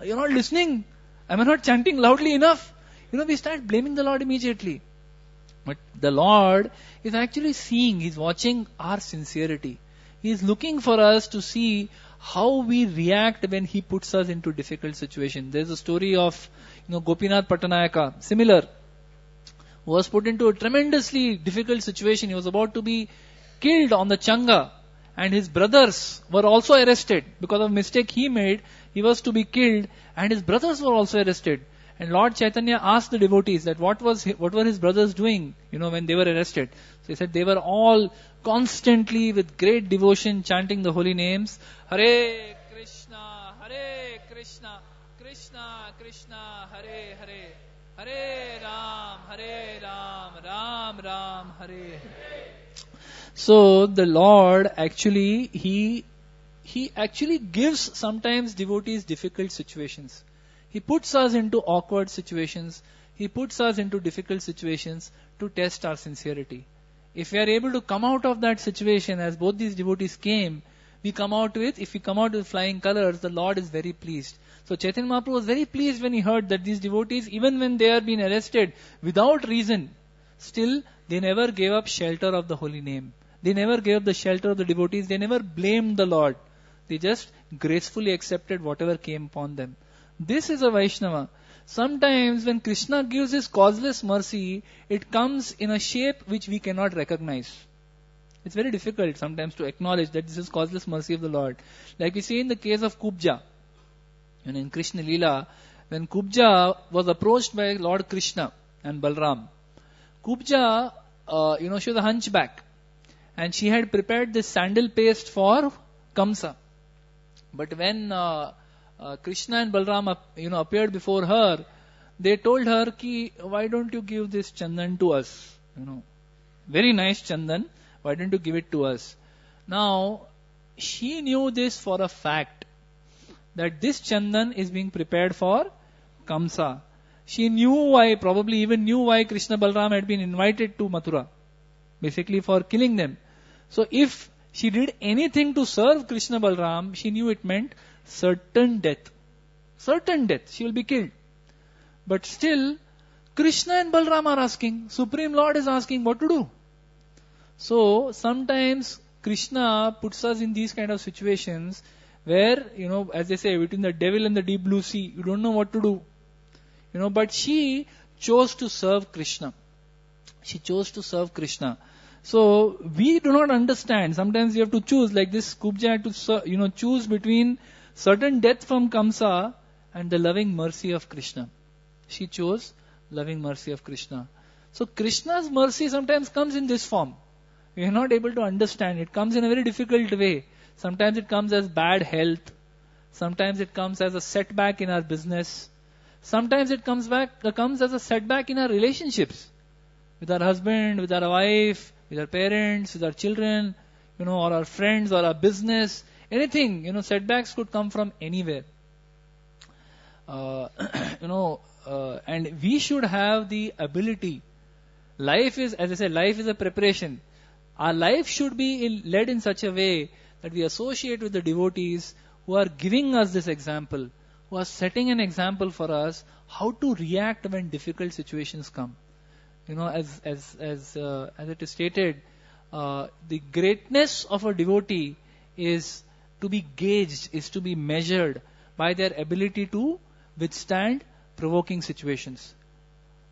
You're not listening. Am I not chanting loudly enough? We start blaming the Lord immediately. But the Lord is actually seeing, He's watching our sincerity. He is looking for us to see how we react when He puts us into difficult situations. There's a story of, Gopinath Pattanayaka, similar, who was put into a tremendously difficult situation. He was about to be killed on the Changa. And his brothers were also arrested. Because of a mistake he made, he was to be killed. And his brothers were also arrested. And Lord Chaitanya asked the devotees that what were his brothers doing, when they were arrested. So he said they were all constantly with great devotion chanting the holy names. Hare Krishna, Krishna Krishna, Hare Hare. Hare Ram, Ram Ram, Hare Hare. So the Lord actually, He actually gives sometimes devotees difficult situations. He puts us into awkward situations. He puts us into difficult situations to test our sincerity. If we are able to come out of that situation as both these devotees came, if we come out with flying colors, the Lord is very pleased. So Chaitanya Mahaprabhu was very pleased when he heard that these devotees, even when they are being arrested without reason, still they never gave up shelter of the holy name. They never gave up the shelter of the devotees. They never blamed the Lord. They just gracefully accepted whatever came upon them. This is a Vaishnava. Sometimes when Krishna gives His causeless mercy, it comes in a shape which we cannot recognize. It's very difficult sometimes to acknowledge that this is causeless mercy of the Lord. Like we see in the case of Kubja. In Krishna Leela, when Kubja was approached by Lord Krishna and Balram, Kubja, she was a hunchback. And she had prepared this sandal paste for Kamsa. But when Krishna and Balram appeared before her, they told her, why don't you give this chandan to us? Very nice chandan. Why don't you give it to us? Now, she knew this for a fact, that this chandan is being prepared for Kamsa. she knew why, probably even knew why Krishna Balram had been invited to Mathura. Basically for killing them. So if she did anything to serve Krishna Balram, she knew it meant certain death. Certain death. She will be killed. But still, Krishna and Balram are asking, Supreme Lord is asking what to do. So sometimes Krishna puts us in these kind of situations where, as they say, between the devil and the deep blue sea, you don't know what to do. But she chose to serve Krishna. She chose to serve Krishna. So we do not understand. Sometimes you have to choose, like this Kubja had to, choose between certain death from Kamsa and the loving mercy of Krishna. She chose loving mercy of Krishna. So Krishna's mercy sometimes comes in this form. We are not able to understand. It comes in a very difficult way. Sometimes it comes as bad health. Sometimes it comes as a setback in our business. Sometimes it comes as a setback in our relationships. With our husband, with our wife, with our parents, with our children, or our friends, or our business. Anything, setbacks could come from anywhere. And we should have the ability. Life is, as I said, life is a preparation. Our life should be led in such a way that we associate with the devotees who are giving us this example, who are setting an example for us how to react when difficult situations come. As it is stated, the greatness of a devotee is to be gauged, is to be measured by their ability to withstand provoking situations.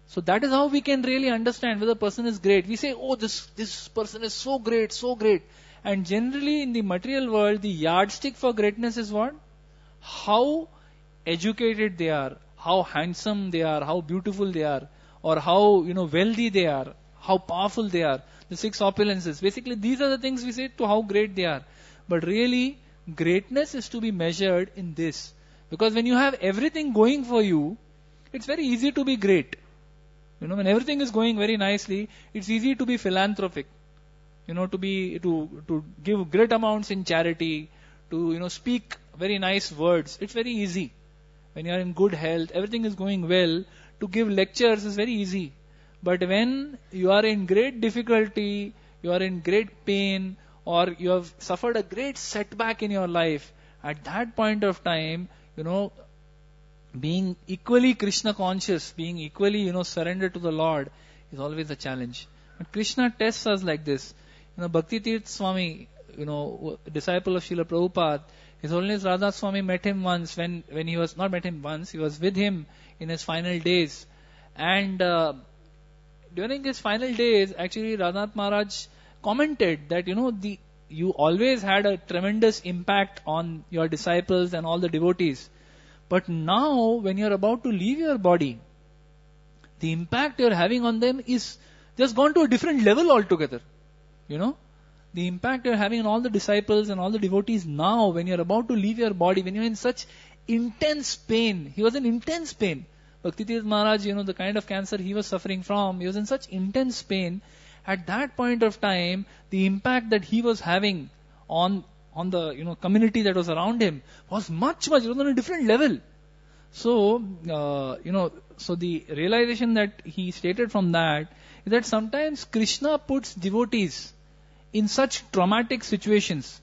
So that is how we can really understand whether a person is great. We say, oh, this person is so great, so great. And generally in the material world, the yardstick for greatness is what? How educated they are, how handsome they are, how beautiful they are, or how wealthy they are, how powerful they are. The 6 opulences. Basically, these are the things we say to how great they are. But really, greatness is to be measured in this. Because when you have everything going for you, it's very easy to be great. When everything is going very nicely, it's easy to be philanthropic. To give great amounts in charity, to speak very nice words. It's very easy. When you are in good health, everything is going well, to give lectures is very easy. But when you are in great difficulty, you are in great pain, or you have suffered a great setback in your life, at that point of time, being equally Krishna conscious, being equally, surrendered to the Lord is always a challenge. But Krishna tests us like this. Bhaktivedanta Swami, disciple of Srila Prabhupada, His Holiness Radhanath Swami met him once when he was, not met him once, he was with him in his final days. And during his final days, actually Radhanath Maharaj commented that, you always had a tremendous impact on your disciples and all the devotees. But now, when you are about to leave your body, the impact you are having on them is just gone to a different level altogether. The impact you are having on all the disciples and all the devotees now, when you are about to leave your body, when you are in such intense pain. He was in intense pain. Bhaktivedanta Maharaj, the kind of cancer he was suffering from, he was in such intense pain. At that point of time, the impact that he was having on the community that was around him was much, it was on a different level. So, so the realization that he stated from that is that sometimes Krishna puts devotees in such traumatic situations,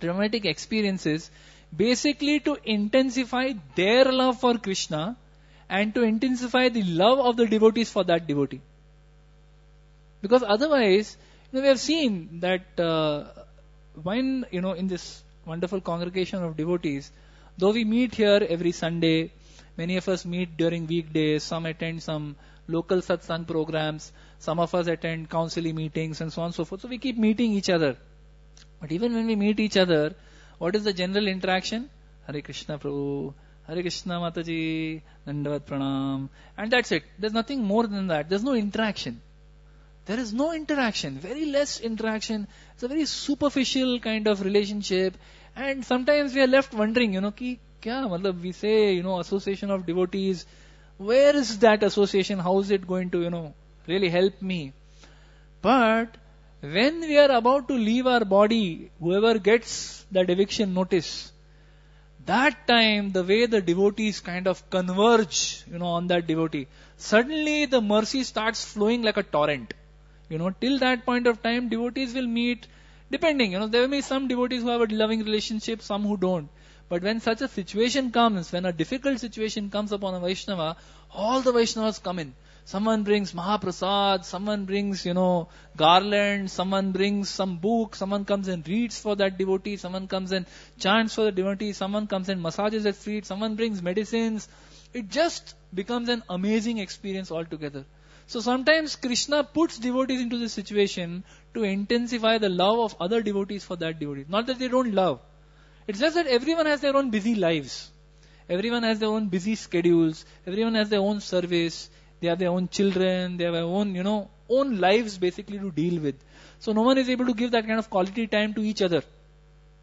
traumatic experiences, basically to intensify their love for Krishna and to intensify the love of the devotees for that devotee. Because otherwise, we have seen that when, in this wonderful congregation of devotees, though we meet here every Sunday, many of us meet during weekdays, some attend some local satsang programs, some of us attend counseling meetings and so on and so forth. So we keep meeting each other. But even when we meet each other, what is the general interaction? Hare Krishna Prabhu, Hare Krishna Mataji, Dandavat Pranam. And that's it. There's nothing more than that. There's no interaction. There is no interaction, very less interaction. It's a very superficial kind of relationship. And sometimes we are left wondering, ki kya, matlab we say, association of devotees. Where is that association? How is it going to, really help me? But when we are about to leave our body, whoever gets that eviction notice, that time, the way the devotees kind of converge, on that devotee, suddenly the mercy starts flowing like a torrent. Till that point of time, devotees will meet, depending, there will be some devotees who have a loving relationship, some who don't. But when such a situation comes, when a difficult situation comes upon a Vaishnava, all the Vaishnavas come in. Someone brings Mahaprasad, someone brings, garland, someone brings some book, someone comes and reads for that devotee, someone comes and chants for the devotee, someone comes and massages their feet, someone brings medicines. It just becomes an amazing experience altogether. So sometimes Krishna puts devotees into this situation to intensify the love of other devotees for that devotee. Not that they don't love. It's just that everyone has their own busy lives. Everyone has their own busy schedules. Everyone has their own service. They have their own children. They have their own, own lives basically to deal with. So no one is able to give that kind of quality time to each other.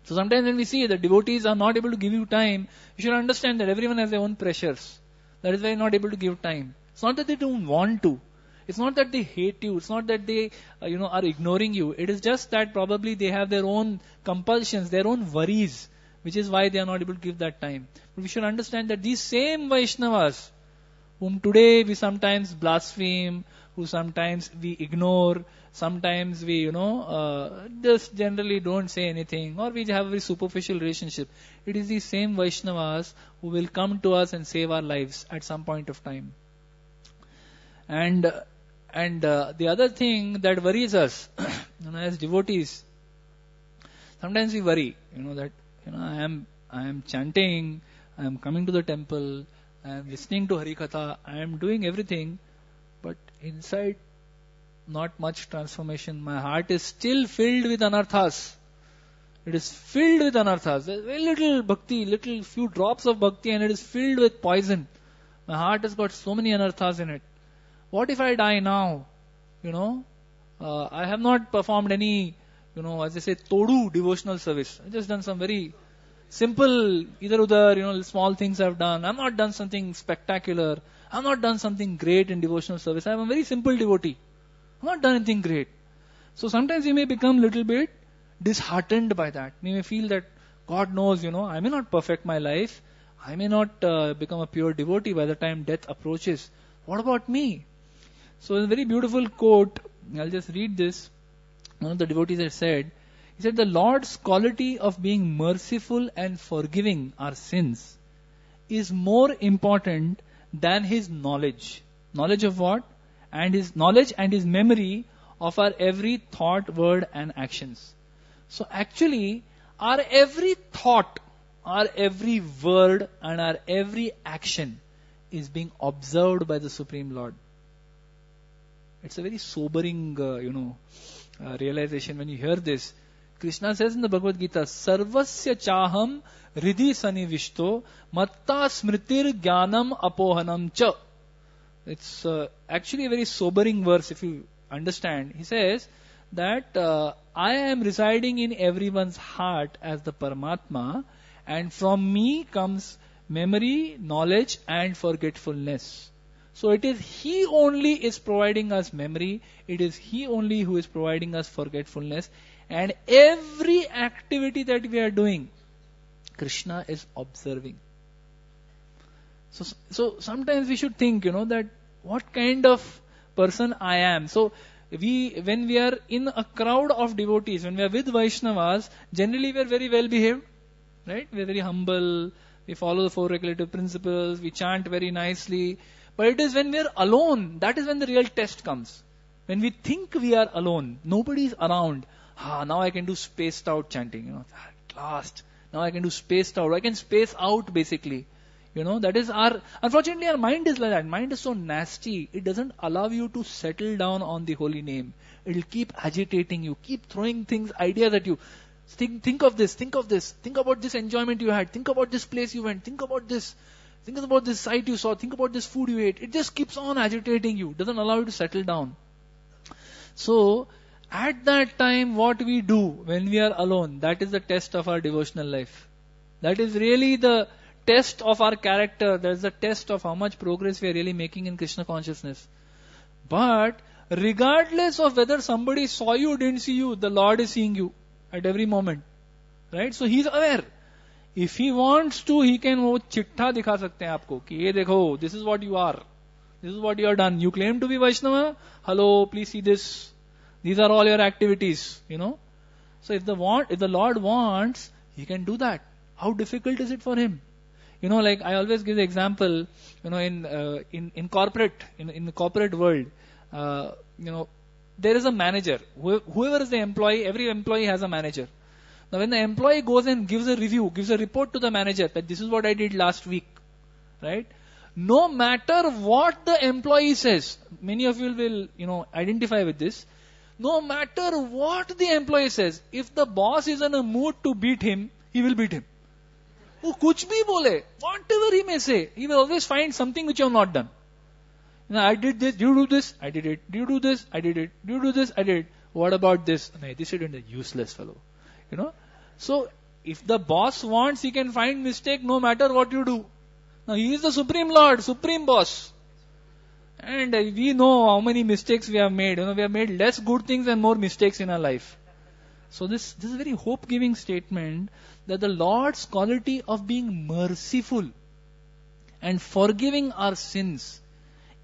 So sometimes when we see that devotees are not able to give you time, you should understand that everyone has their own pressures. That is why they are not able to give time. It's not that they don't want to. It's not that they hate you. It's not that they, are ignoring you. It is just that probably they have their own compulsions, their own worries, which is why they are not able to give that time. But we should understand that these same Vaishnavas, whom today we sometimes blaspheme, who sometimes we ignore, sometimes we, just generally don't say anything, or we have a very superficial relationship. It is these same Vaishnavas who will come to us and save our lives at some point of time. And the other thing that worries us, as devotees, sometimes we worry, that, I am chanting, I am coming to the temple, I am listening to Harikatha, I am doing everything, but inside, not much transformation. My heart is still filled with anarthas. It is filled with anarthas. There is very little bhakti, little few drops of bhakti, and it is filled with poison. My heart has got so many anarthas in it. What if I die now? I have not performed any, as they say, todu devotional service. I've just done some very simple, either small things I've done. I've not done something spectacular. I've not done something great in devotional service. I'm a very simple devotee. I've not done anything great. So sometimes you may become a little bit disheartened by that. You may feel that God knows, I may not perfect my life. I may not become a pure devotee by the time death approaches. What about me? So a very beautiful quote, I'll just read this. One of the devotees had said, he said, the Lord's quality of being merciful and forgiving our sins is more important than His knowledge. Knowledge of what? And His knowledge and His memory of our every thought, word and actions. So actually, our every thought, our every word and our every action is being observed by the Supreme Lord. It's a very sobering, realization when you hear this. Krishna says in the Bhagavad Gita, Sarvasya chaham ridhi sanivishto matta smritir jnanam apohanam cha. It's actually a very sobering verse if you understand. He says that I am residing in everyone's heart as the Paramatma, and from me comes memory, knowledge and forgetfulness. So it is He only is providing us memory. It is He only who is providing us forgetfulness. And every activity that we are doing, Krishna is observing. So sometimes we should think, that what kind of person I am. So when we are in a crowd of devotees, when we are with Vaishnavas, generally we are very well behaved, right? We are very humble. We follow the 4 regulative principles. We chant very nicely. But it is when we are alone, that is when the real test comes. When we think we are alone, nobody is around. Now I can do spaced out chanting. At last, now I can do spaced out. I can space out basically. That is unfortunately our mind is like that. Mind is so nasty. It doesn't allow you to settle down on the holy name. It will keep agitating you, keep throwing ideas at you. Think of this, think of this. Think about this enjoyment you had. Think about this place you went. Think about this. Think about this sight you saw. Think about this food you ate. It just keeps on agitating you. Doesn't allow you to settle down. So, at that time, what we do when we are alone, that is the test of our devotional life. That is really the test of our character. That is the test of how much progress we are really making in Krishna consciousness. But, regardless of whether somebody saw you or didn't see you, the Lord is seeing you at every moment. Right? So, He is aware. If he wants to, he can वो चिट्ठा दिखा सकते हैं आपको कि ये देखो, this is what you are, this is what you have done. You claim to be Vaishnava. Hello, please see this. These are all your activities. So if the Lord wants, He can do that. How difficult is it for Him? Like I always give the example. In corporate, in the corporate world, there is a manager. Whoever is the employee, every employee has a manager. Now when the employee goes and gives a review, gives a report to the manager that this is what I did last week, right? No matter what the employee says, many of you will, identify with this. No matter what the employee says, if the boss is in a mood to beat him, he will beat him. वो कुछ भी बोले, whatever he may say, he will always find something which you have not done. I did this, you do this, I did it. You do this, I did it. You do this, I did it. What about this? No, this is a useless fellow. So if the boss wants, he can find mistake no matter what you do. Now he is the Supreme Lord, Supreme Boss. And we know how many mistakes we have made. We have made less good things and more mistakes in our life. So this is a very hope-giving statement that the Lord's quality of being merciful and forgiving our sins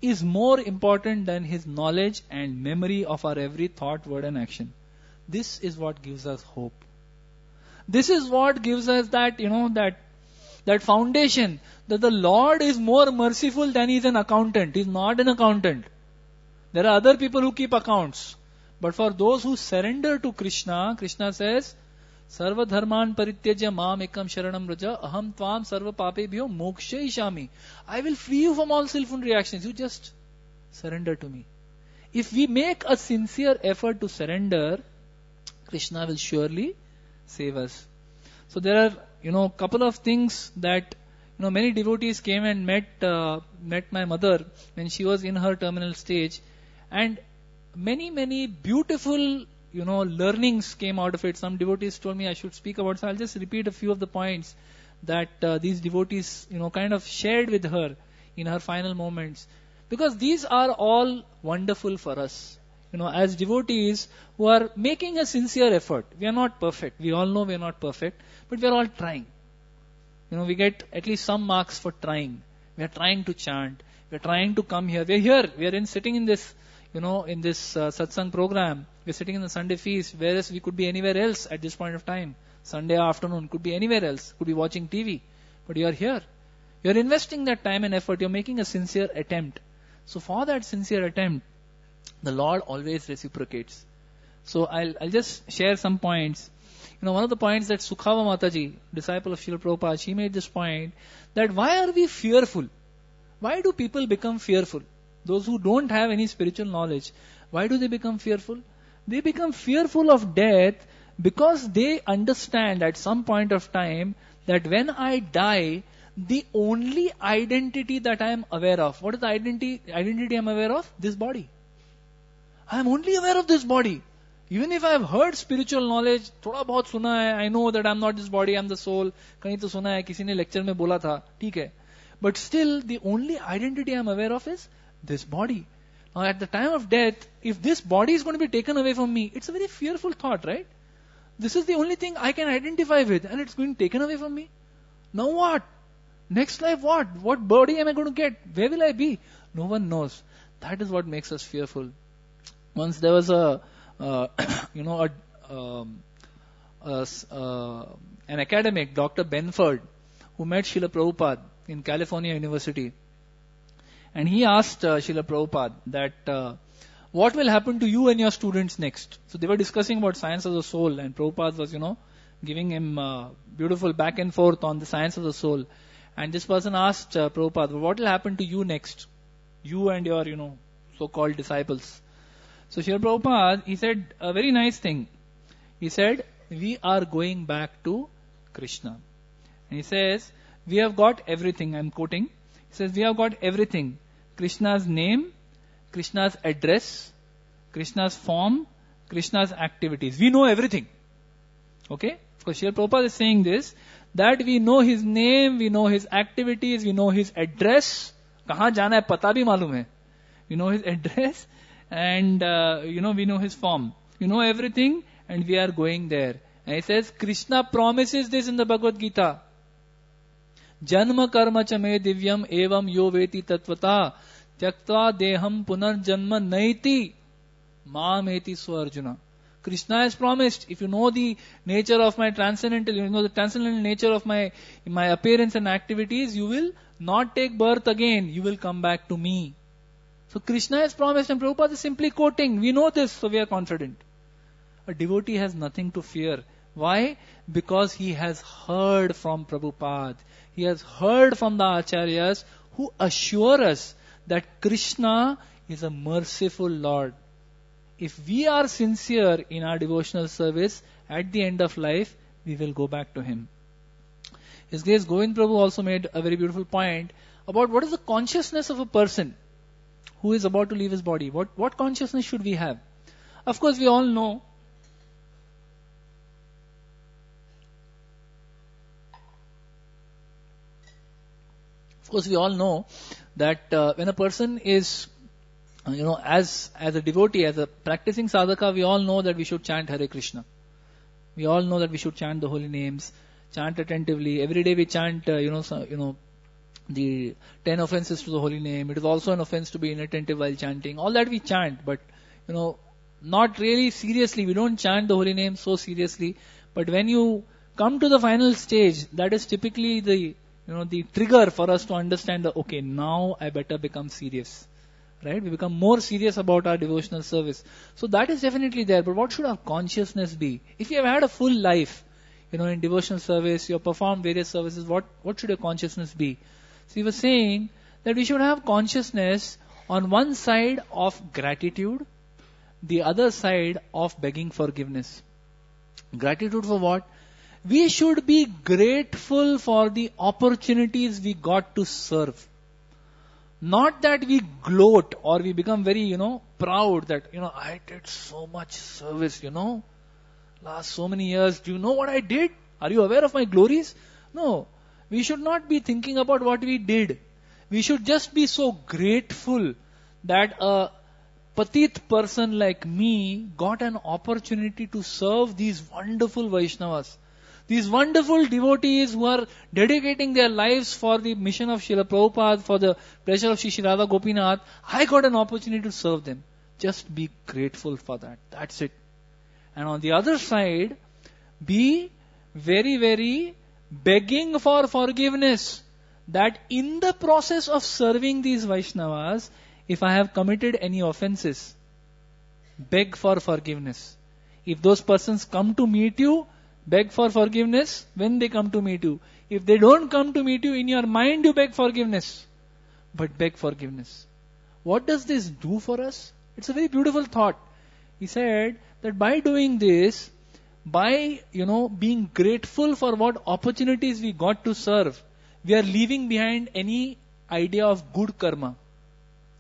is more important than His knowledge and memory of our every thought, word and action. This is what gives us hope. This is what gives us that, that foundation that the Lord is more merciful than He is an accountant. He is not an accountant. There are other people who keep accounts. But for those who surrender to Krishna, Krishna says, Sarva dharman parityajya mam ekam sharanam raja aham tvam sarva papebhyo mokshayishami. I will free you from all sinful reactions. You just surrender to me. If we make a sincere effort to surrender, Krishna will surely save us. So there are, couple of things that, many devotees came and met my mother when she was in her terminal stage, and many beautiful, learnings came out of it. Some devotees told me I should speak about, so I'll just repeat a few of the points that these devotees, kind of shared with her in her final moments. Because these are all wonderful for us. As devotees who are making a sincere effort. We are not perfect. We all know we are not perfect. But we are all trying. We get at least some marks for trying. We are trying to chant. We are trying to come here. We are here. We are sitting in this, in this satsang program. We are sitting in the Sunday feast. Whereas we could be anywhere else at this point of time. Sunday afternoon could be anywhere else. Could be watching TV. But you are here. You are investing that time and effort. You are making a sincere attempt. So for that sincere attempt, the Lord always reciprocates. So I'll just share some points. One of the points that Sukhava Mataji, disciple of Srila Prabhupada, she made this point that why are we fearful? Why do people become fearful? Those who don't have any spiritual knowledge, why do they become fearful? They become fearful of death because they understand at some point of time that when I die, the only identity that I am aware of, what is the identity I am aware of? This body. I am only aware of this body. Even if I have heard spiritual knowledge, थोड़ा बहुत सुना है, I know that I am not this body, I am the soul. कहीं तो सुना है, किसी ने lecture में बोला था, ठीक है. But still, the only identity I am aware of is this body. Now at the time of death, if this body is going to be taken away from me, it's a very fearful thought, right? This is the only thing I can identify with, and it's going to be taken away from me. Now what? Next life what? What body am I going to get? Where will I be? No one knows. That is what makes us fearful. Once there was an academic, Dr. Benford, who met Srila Prabhupada in California University. And he asked Srila Prabhupada that, what will happen to you and your students next? So they were discussing about science of the soul, and Prabhupada was, giving him beautiful back and forth on the science of the soul. And this person asked Prabhupada, what will happen to you next? You and your, so-called disciples. So Srila Prabhupada, he said a very nice thing. He said, we are going back to Krishna. And he says, we have got everything. I'm quoting. He says, we have got everything. Krishna's name, Krishna's address, Krishna's form, Krishna's activities. We know everything. Okay? Because Srila Prabhupada is saying this, that we know His name, we know His activities, we know His address. कहाँ जाना है पता भी मालूम है. We know His address. And, we know His form. We know everything and we are going there. And he says, Krishna promises this in the Bhagavad Gita. Janma karma cha me divyam evam yo veti tatvata tyaktva deham punarjanma naiti mameti swarjuna. Krishna has promised, if you know the nature of my transcendental, you know the transcendental nature of my appearance and activities, you will not take birth again, you will come back to me. So Krishna has promised, and Prabhupada is simply quoting. We know this, so we are confident. A devotee has nothing to fear. Why? Because he has heard from Prabhupada. He has heard from the Acharyas who assure us that Krishna is a merciful Lord. If we are sincere in our devotional service, at the end of life, we will go back to Him. His Grace Govind Prabhu also made a very beautiful point about what is the consciousness of a person who is about to leave his body. What consciousness should we have? Of course, we all know that when a person is, as a devotee, as a practicing sadhaka, we all know that we should chant Hare Krishna. We all know that we should chant the holy names, chant attentively. Every day we chant, the 10 offenses to the holy name. It is also an offense to be inattentive while chanting. All that we chant, but not really seriously. We don't chant the holy name so seriously. But when you come to the final stage, that is typically the trigger for us to understand that, okay, now I better become serious. Right? We become more serious about our devotional service. So that is definitely there. But what should our consciousness be? If you have had a full life, in devotional service, you have performed various services, what should your consciousness be? So he was saying that we should have consciousness on one side of gratitude, the other side of begging forgiveness. Gratitude for what? We should be grateful for the opportunities we got to serve. Not that we gloat or we become very, proud that, I did so much service, last so many years. Do you know what I did? Are you aware of my glories? No. We should not be thinking about what we did. We should just be so grateful that a patit person like me got an opportunity to serve these wonderful Vaishnavas. These wonderful devotees who are dedicating their lives for the mission of Srila Prabhupada, for the pleasure of Shri Radha Gopinath. I got an opportunity to serve them. Just be grateful for that. That's it. And on the other side, be very, very begging for forgiveness. That in the process of serving these Vaishnavas, if I have committed any offenses, beg for forgiveness. If those persons come to meet you, beg for forgiveness when they come to meet you. If they don't come to meet you, in your mind you beg forgiveness. But beg forgiveness. What does this do for us? It's a very beautiful thought. He said that by doing this, by, being grateful for what opportunities we got to serve, we are leaving behind any idea of good karma,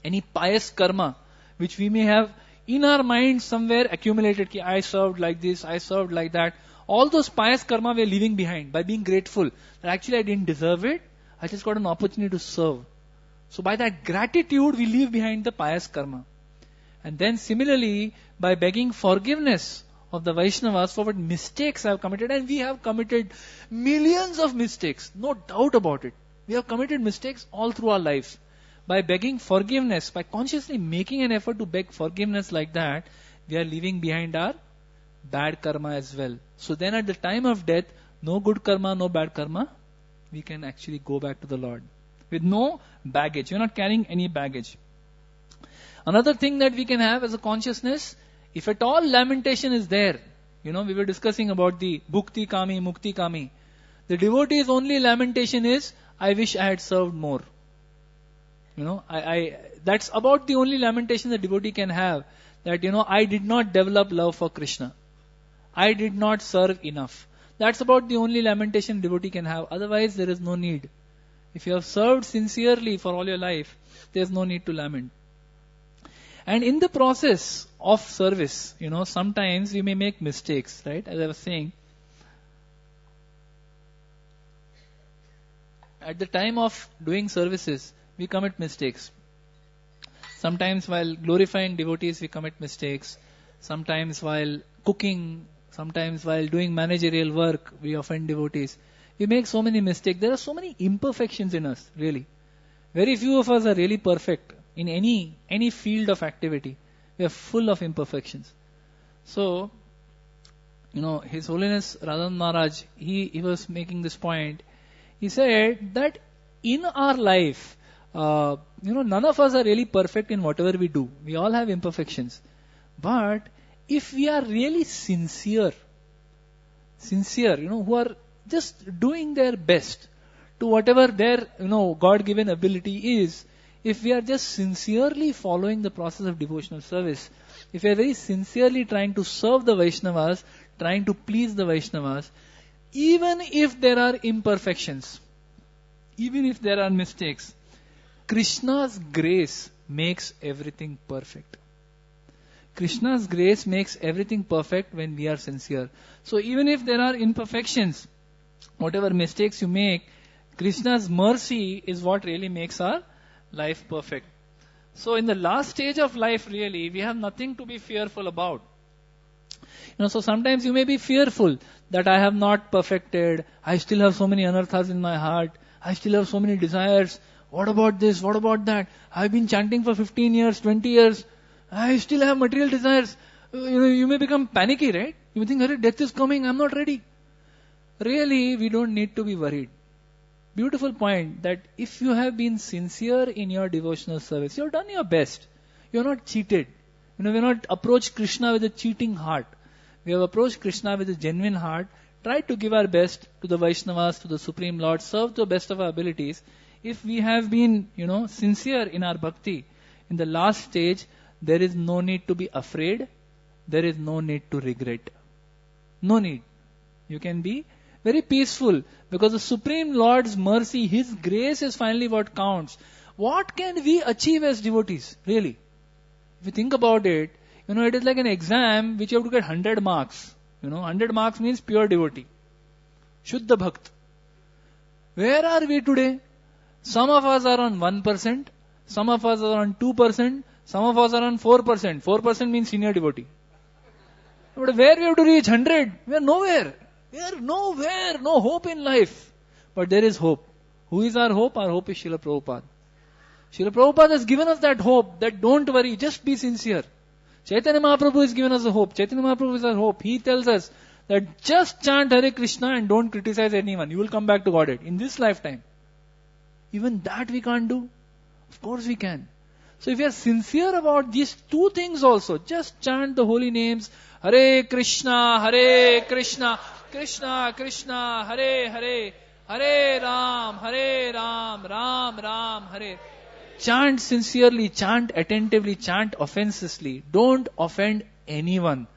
any pious karma, which we may have in our mind somewhere accumulated. Ki, I served like this, I served like that. All those pious karma we are leaving behind by being grateful that actually I didn't deserve it. I just got an opportunity to serve. So by that gratitude, we leave behind the pious karma. And then similarly, by begging forgiveness of the Vaishnavas for what mistakes I have committed, and we have committed millions of mistakes, no doubt about it. We have committed mistakes all through our life. By begging forgiveness, by consciously making an effort to beg forgiveness like that, we are leaving behind our bad karma as well. So then at the time of death, no good karma, no bad karma, we can actually go back to the Lord. With no baggage. You're not carrying any baggage. Another thing that we can have as a consciousness, if at all lamentation is there, we were discussing about the bhukti kami, mukti kami. The devotee's only lamentation is, I wish I had served more. That's about the only lamentation the devotee can have. That, I did not develop love for Krishna. I did not serve enough. That's about the only lamentation devotee can have. Otherwise, there is no need. If you have served sincerely for all your life, there is no need to lament. And in the process of service, sometimes we may make mistakes, right? As I was saying, at the time of doing services, we commit mistakes. Sometimes while glorifying devotees, we commit mistakes. Sometimes while cooking, sometimes while doing managerial work, we offend devotees. We make so many mistakes. There are so many imperfections in us, really. Very few of us are really perfect in any field of activity. We are full of imperfections. So, His Holiness Radhanath Maharaj, he was making this point. He said that in our life, none of us are really perfect in whatever we do. We all have imperfections. But if we are really sincere, who are just doing their best to whatever their, God-given ability is, if we are just sincerely following the process of devotional service, if we are very sincerely trying to serve the Vaishnavas, trying to please the Vaishnavas, even if there are imperfections, even if there are mistakes, Krishna's grace makes everything perfect. Krishna's grace makes everything perfect when we are sincere. So even if there are imperfections, whatever mistakes you make, Krishna's mercy is what really makes our life perfect. So in the last stage of life, really, we have nothing to be fearful about. So sometimes you may be fearful that I have not perfected, I still have so many anarthas in my heart, I still have so many desires, what about this, what about that, I've been chanting for 15 years, 20 years, I still have material desires. You may become panicky, right? You may think, Hare, death is coming, I'm not ready. Really, we don't need to be worried. Beautiful point that if you have been sincere in your devotional service, you have done your best. You are not cheated. We have not approached Krishna with a cheating heart. We have approached Krishna with a genuine heart, tried to give our best to the Vaishnavas, to the Supreme Lord, serve to the best of our abilities. If we have been, sincere in our bhakti, in the last stage, there is no need to be afraid. There is no need to regret. No need. You can be very peaceful because the Supreme Lord's mercy, His grace is finally what counts. What can we achieve as devotees, really? If you think about it, it is like an exam which you have to get 100 marks. 100 marks means pure devotee. Shuddha Bhakt. Where are we today? Some of us are on 1%, some of us are on 2%, some of us are on 4%. 4% means senior devotee. But where we have to reach 100? We are nowhere. We are nowhere. No hope in life. But there is hope. Who is our hope? Our hope is Srila Prabhupada. Srila Prabhupada has given us that hope, that don't worry, just be sincere. Chaitanya Mahaprabhu has given us the hope. Chaitanya Mahaprabhu is our hope. He tells us that just chant Hare Krishna and don't criticize anyone. You will come back to Godhead in this lifetime. Even that we can't do. Of course we can. So if we are sincere about these two things also, just chant the holy names, Hare Krishna, Krishna Krishna, Hare Hare, Hare Ram, Ram Ram, Hare. Chant sincerely, chant attentively, chant offensively. Don't offend anyone.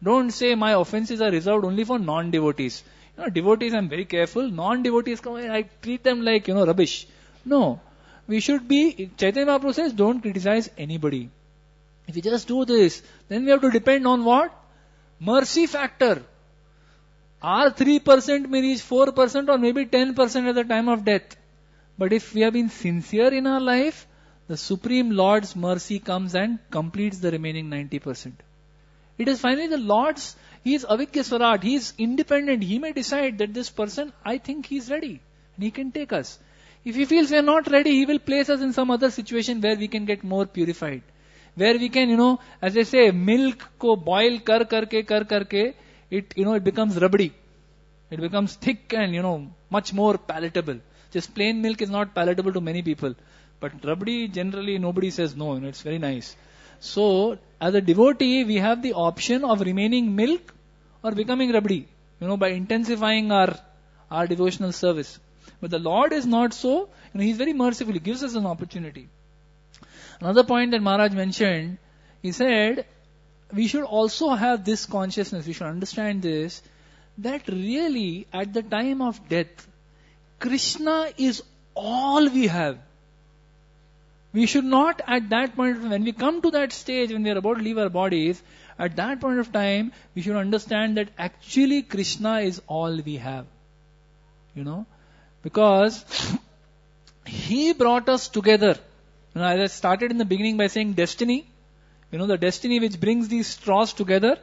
Don't say my offenses are reserved only for non-devotees. Devotees I'm very careful. Non-devotees come, I treat them like, rubbish. No. We should be, Chaitanya Mahaprabhu says, don't criticize anybody. If you just do this, then we have to depend on what? Mercy factor. Our 3% may reach 4% or maybe 10% at the time of death. But if we have been sincere in our life, the Supreme Lord's mercy comes and completes the remaining 90%. It is finally the Lord's, He is Avidya Swarat, He is independent. He may decide that this person, I think he is ready and He can take us. If He feels we are not ready, He will place us in some other situation where we can get more purified. Where we can, as they say, milk ko boil kar karke, it becomes rabdi. It becomes thick and, much more palatable. Just plain milk is not palatable to many people. But rabdi, generally, nobody says no, it's very nice. So, as a devotee, we have the option of remaining milk or becoming rabdi, by intensifying our devotional service. But the Lord is not so, He is very merciful, He gives us an opportunity. Another point that Maharaj mentioned, he said, we should also have this consciousness, we should understand this, that really at the time of death, Krishna is all we have. We should not at that point, when we come to that stage, when we are about to leave our bodies, at that point of time, we should understand that actually Krishna is all we have. Because He brought us together. As I started in the beginning by saying destiny, the destiny which brings these straws together.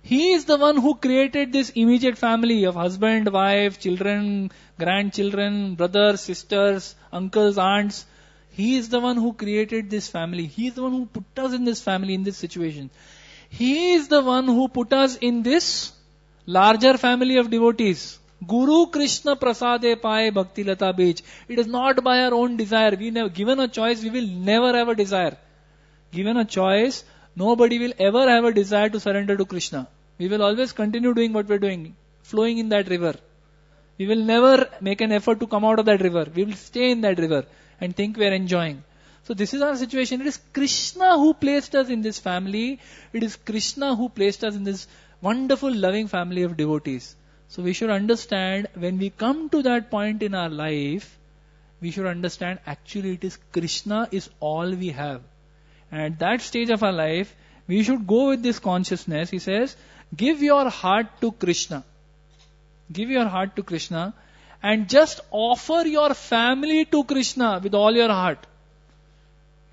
He is the one who created this immediate family of husband, wife, children, grandchildren, brothers, sisters, uncles, aunts. He is the one who created this family. He is the one who put us in this family, in this situation. He is the one who put us in this larger family of devotees. Guru Krishna Prasade Paye Bhakti Lata Beach. It is not by our own desire. We never, given a choice, we will never have a desire. Given a choice, nobody will ever have a desire to surrender to Krishna. We will always continue doing what we are doing, flowing in that river. We will never make an effort to come out of that river. We will stay in that river and think we are enjoying. So this is our situation. It is Krishna who placed us in this family. It is Krishna who placed us in this wonderful, loving family of devotees. So we should understand, when we come to that point in our life, we should understand actually it is Krishna is all we have. And at that stage of our life, we should go with this consciousness. He says, give your heart to Krishna. Give your heart to Krishna and just offer your family to Krishna with all your heart.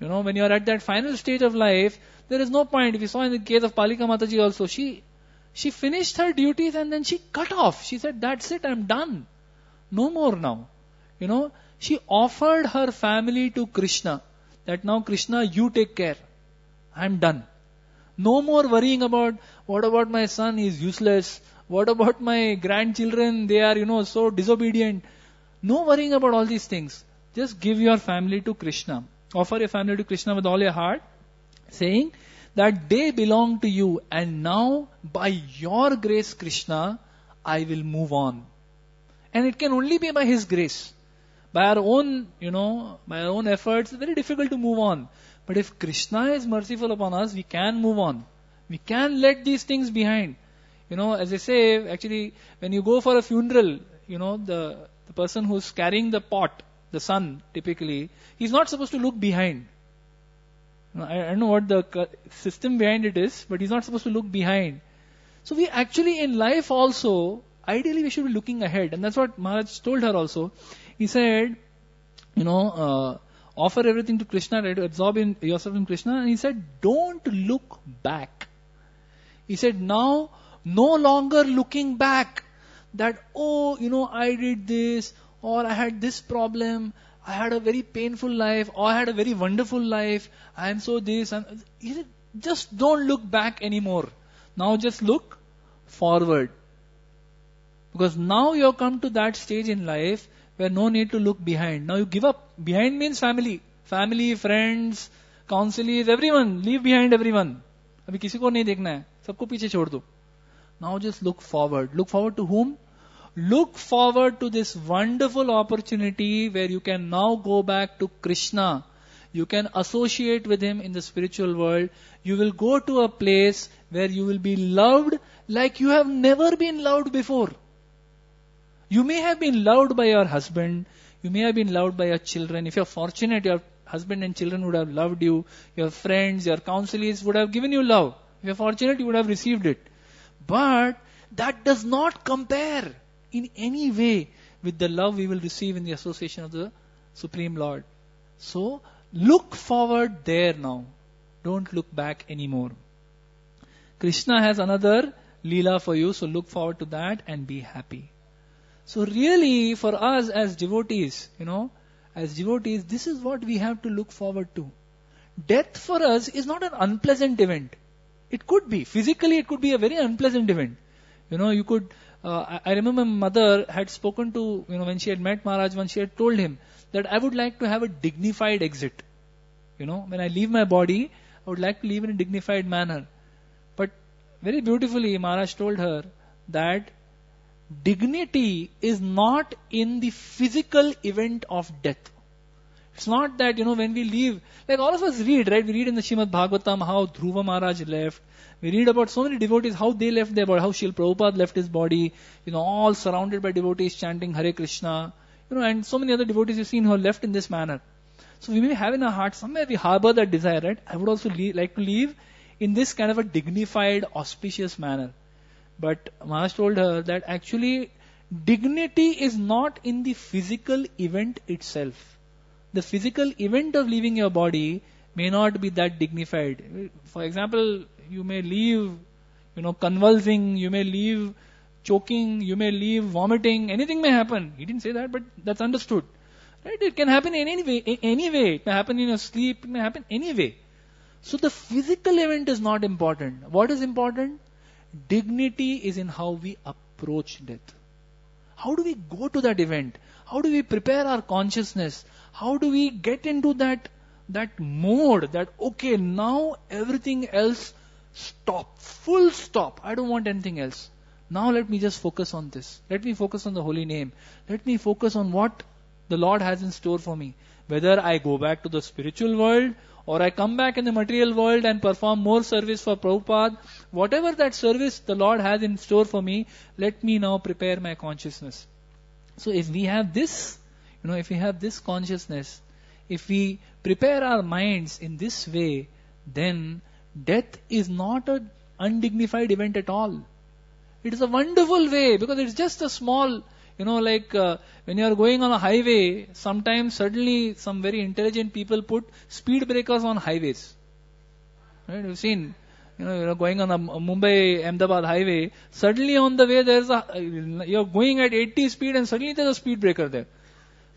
You know, when you are at that final stage of life, there is no point. If you saw in the case of Palika Mataji also, she finished her duties and then she cut off. She said, that's it, I'm done. No more now. You know, she offered her family to Krishna. That now Krishna, you take care. I'm done. No more worrying about, what about my son, he is useless. What about my grandchildren, they are, so disobedient. No worrying about all these things. Just give your family to Krishna. Offer your family to Krishna with all your heart, saying that they belong to you, and now by your grace, Krishna, I will move on. And it can only be by His grace. By our own, by our own efforts, it's very difficult to move on. But if Krishna is merciful upon us, we can move on. We can let these things behind. As I say, actually, when you go for a funeral, the person who's carrying the pot, the son, typically, he's not supposed to look behind. I don't know what the system behind it is, but he's not supposed to look behind. So we actually in life also, ideally we should be looking ahead. And that's what Maharaj told her also. He said, offer everything to Krishna, right, to absorb yourself in Krishna. And he said, don't look back. He said, now, no longer looking back. That, I did this, or I had this problem, I had a very painful life, or I had a very wonderful life, I am so this. He said, just don't look back anymore. Now just look forward. Because now you have come to that stage in life where no need to look behind. Now you give up. Behind means family. Family, friends, counselees, everyone. Leave behind everyone. अभी किसी को नहीं देखना है. सबको पीछे छोड़ दो. Now just look forward. Look forward to whom? Look forward to this wonderful opportunity where you can now go back to Krishna. You can associate with Him in the spiritual world. You will go to a place where you will be loved like you have never been loved before. You may have been loved by your husband. You may have been loved by your children. If you're fortunate, your husband and children would have loved you. Your friends, your counselees would have given you love. If you're fortunate, you would have received it. But that does not compare in any way with the love we will receive in the association of the Supreme Lord. So, look forward there now. Don't look back anymore. Krishna has another Leela for you, so look forward to that and be happy. So really, for us as devotees, this is what we have to look forward to. Death for us is not an unpleasant event. It could be. Physically, it could be a very unpleasant event. You could... I remember my mother had spoken to, when she had met Maharaj, when she had told him that I would like to have a dignified exit. When I leave my body, I would like to leave in a dignified manner. But very beautifully, Maharaj told her that dignity is not in the physical event of death. It's not that, when we leave, like all of us read, right? We read in the Srimad Bhagavatam how Dhruva Maharaj left. We read about so many devotees, how they left their body, how Srila Prabhupada left his body, all surrounded by devotees chanting Hare Krishna, and so many other devotees you've seen who are left in this manner. So we may have in our heart, somewhere we harbor that desire, right? I would also like to live in this kind of a dignified, auspicious manner. But Maharaj told her that actually dignity is not in the physical event itself. The physical event of leaving your body may not be that dignified. For example, you may leave, convulsing, you may leave choking, you may leave vomiting, anything may happen. He didn't say that, but that's understood. Right? It can happen in any way. It may happen in your sleep, it may happen anyway. So the physical event is not important. What is important? Dignity is in how we approach death. How do we go to that event? How do we prepare our consciousness? How do we get into that mode that, okay, now everything else stop, full stop. I don't want anything else. Now let me just focus on this. Let me focus on the holy name. Let me focus on what the Lord has in store for me. Whether I go back to the spiritual world or I come back in the material world and perform more service for Prabhupada, whatever that service the Lord has in store for me, let me now prepare my consciousness. So if we have this, if we have this consciousness, if we prepare our minds in this way, then death is not an undignified event at all. It is a wonderful way, because it's just a small, when you are going on a highway, sometimes suddenly some very intelligent people put speed breakers on highways. Right? You've seen, going on a Mumbai-Ahmedabad highway, suddenly on the way you're going at 80 speed and suddenly there's a speed breaker there.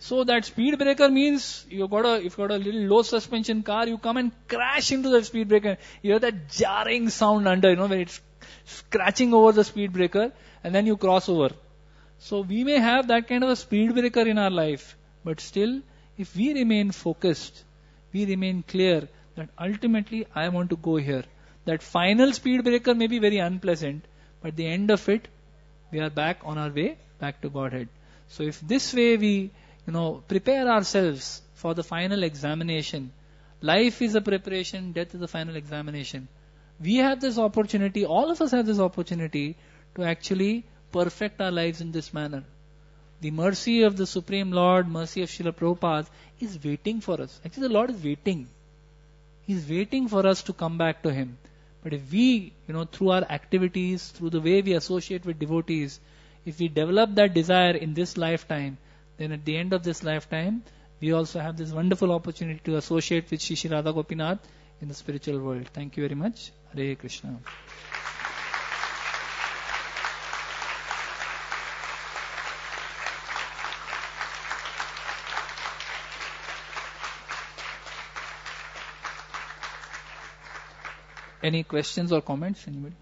So that speed breaker means if you've got a little low suspension car, you come and crash into that speed breaker. You hear that jarring sound under, when it's scratching over the speed breaker, and then you cross over. So we may have that kind of a speed breaker in our life, but still, if we remain focused, we remain clear that ultimately I want to go here. That final speed breaker may be very unpleasant, but at the end of it, we are back on our way back to Godhead. So if this way we prepare ourselves for the final examination. Life is a preparation, death is the final examination. We have this opportunity, all of us have this opportunity to actually perfect our lives in this manner. The mercy of the Supreme Lord, mercy of Srila Prabhupada is waiting for us. Actually, the Lord is waiting. He is waiting for us to come back to Him. But if we, through our activities, through the way we associate with devotees, if we develop that desire in this lifetime, then at the end of this lifetime, we also have this wonderful opportunity to associate with Shri Radha Gopinath in the spiritual world. Thank you very much. Hare Krishna. Any questions or comments? Anybody?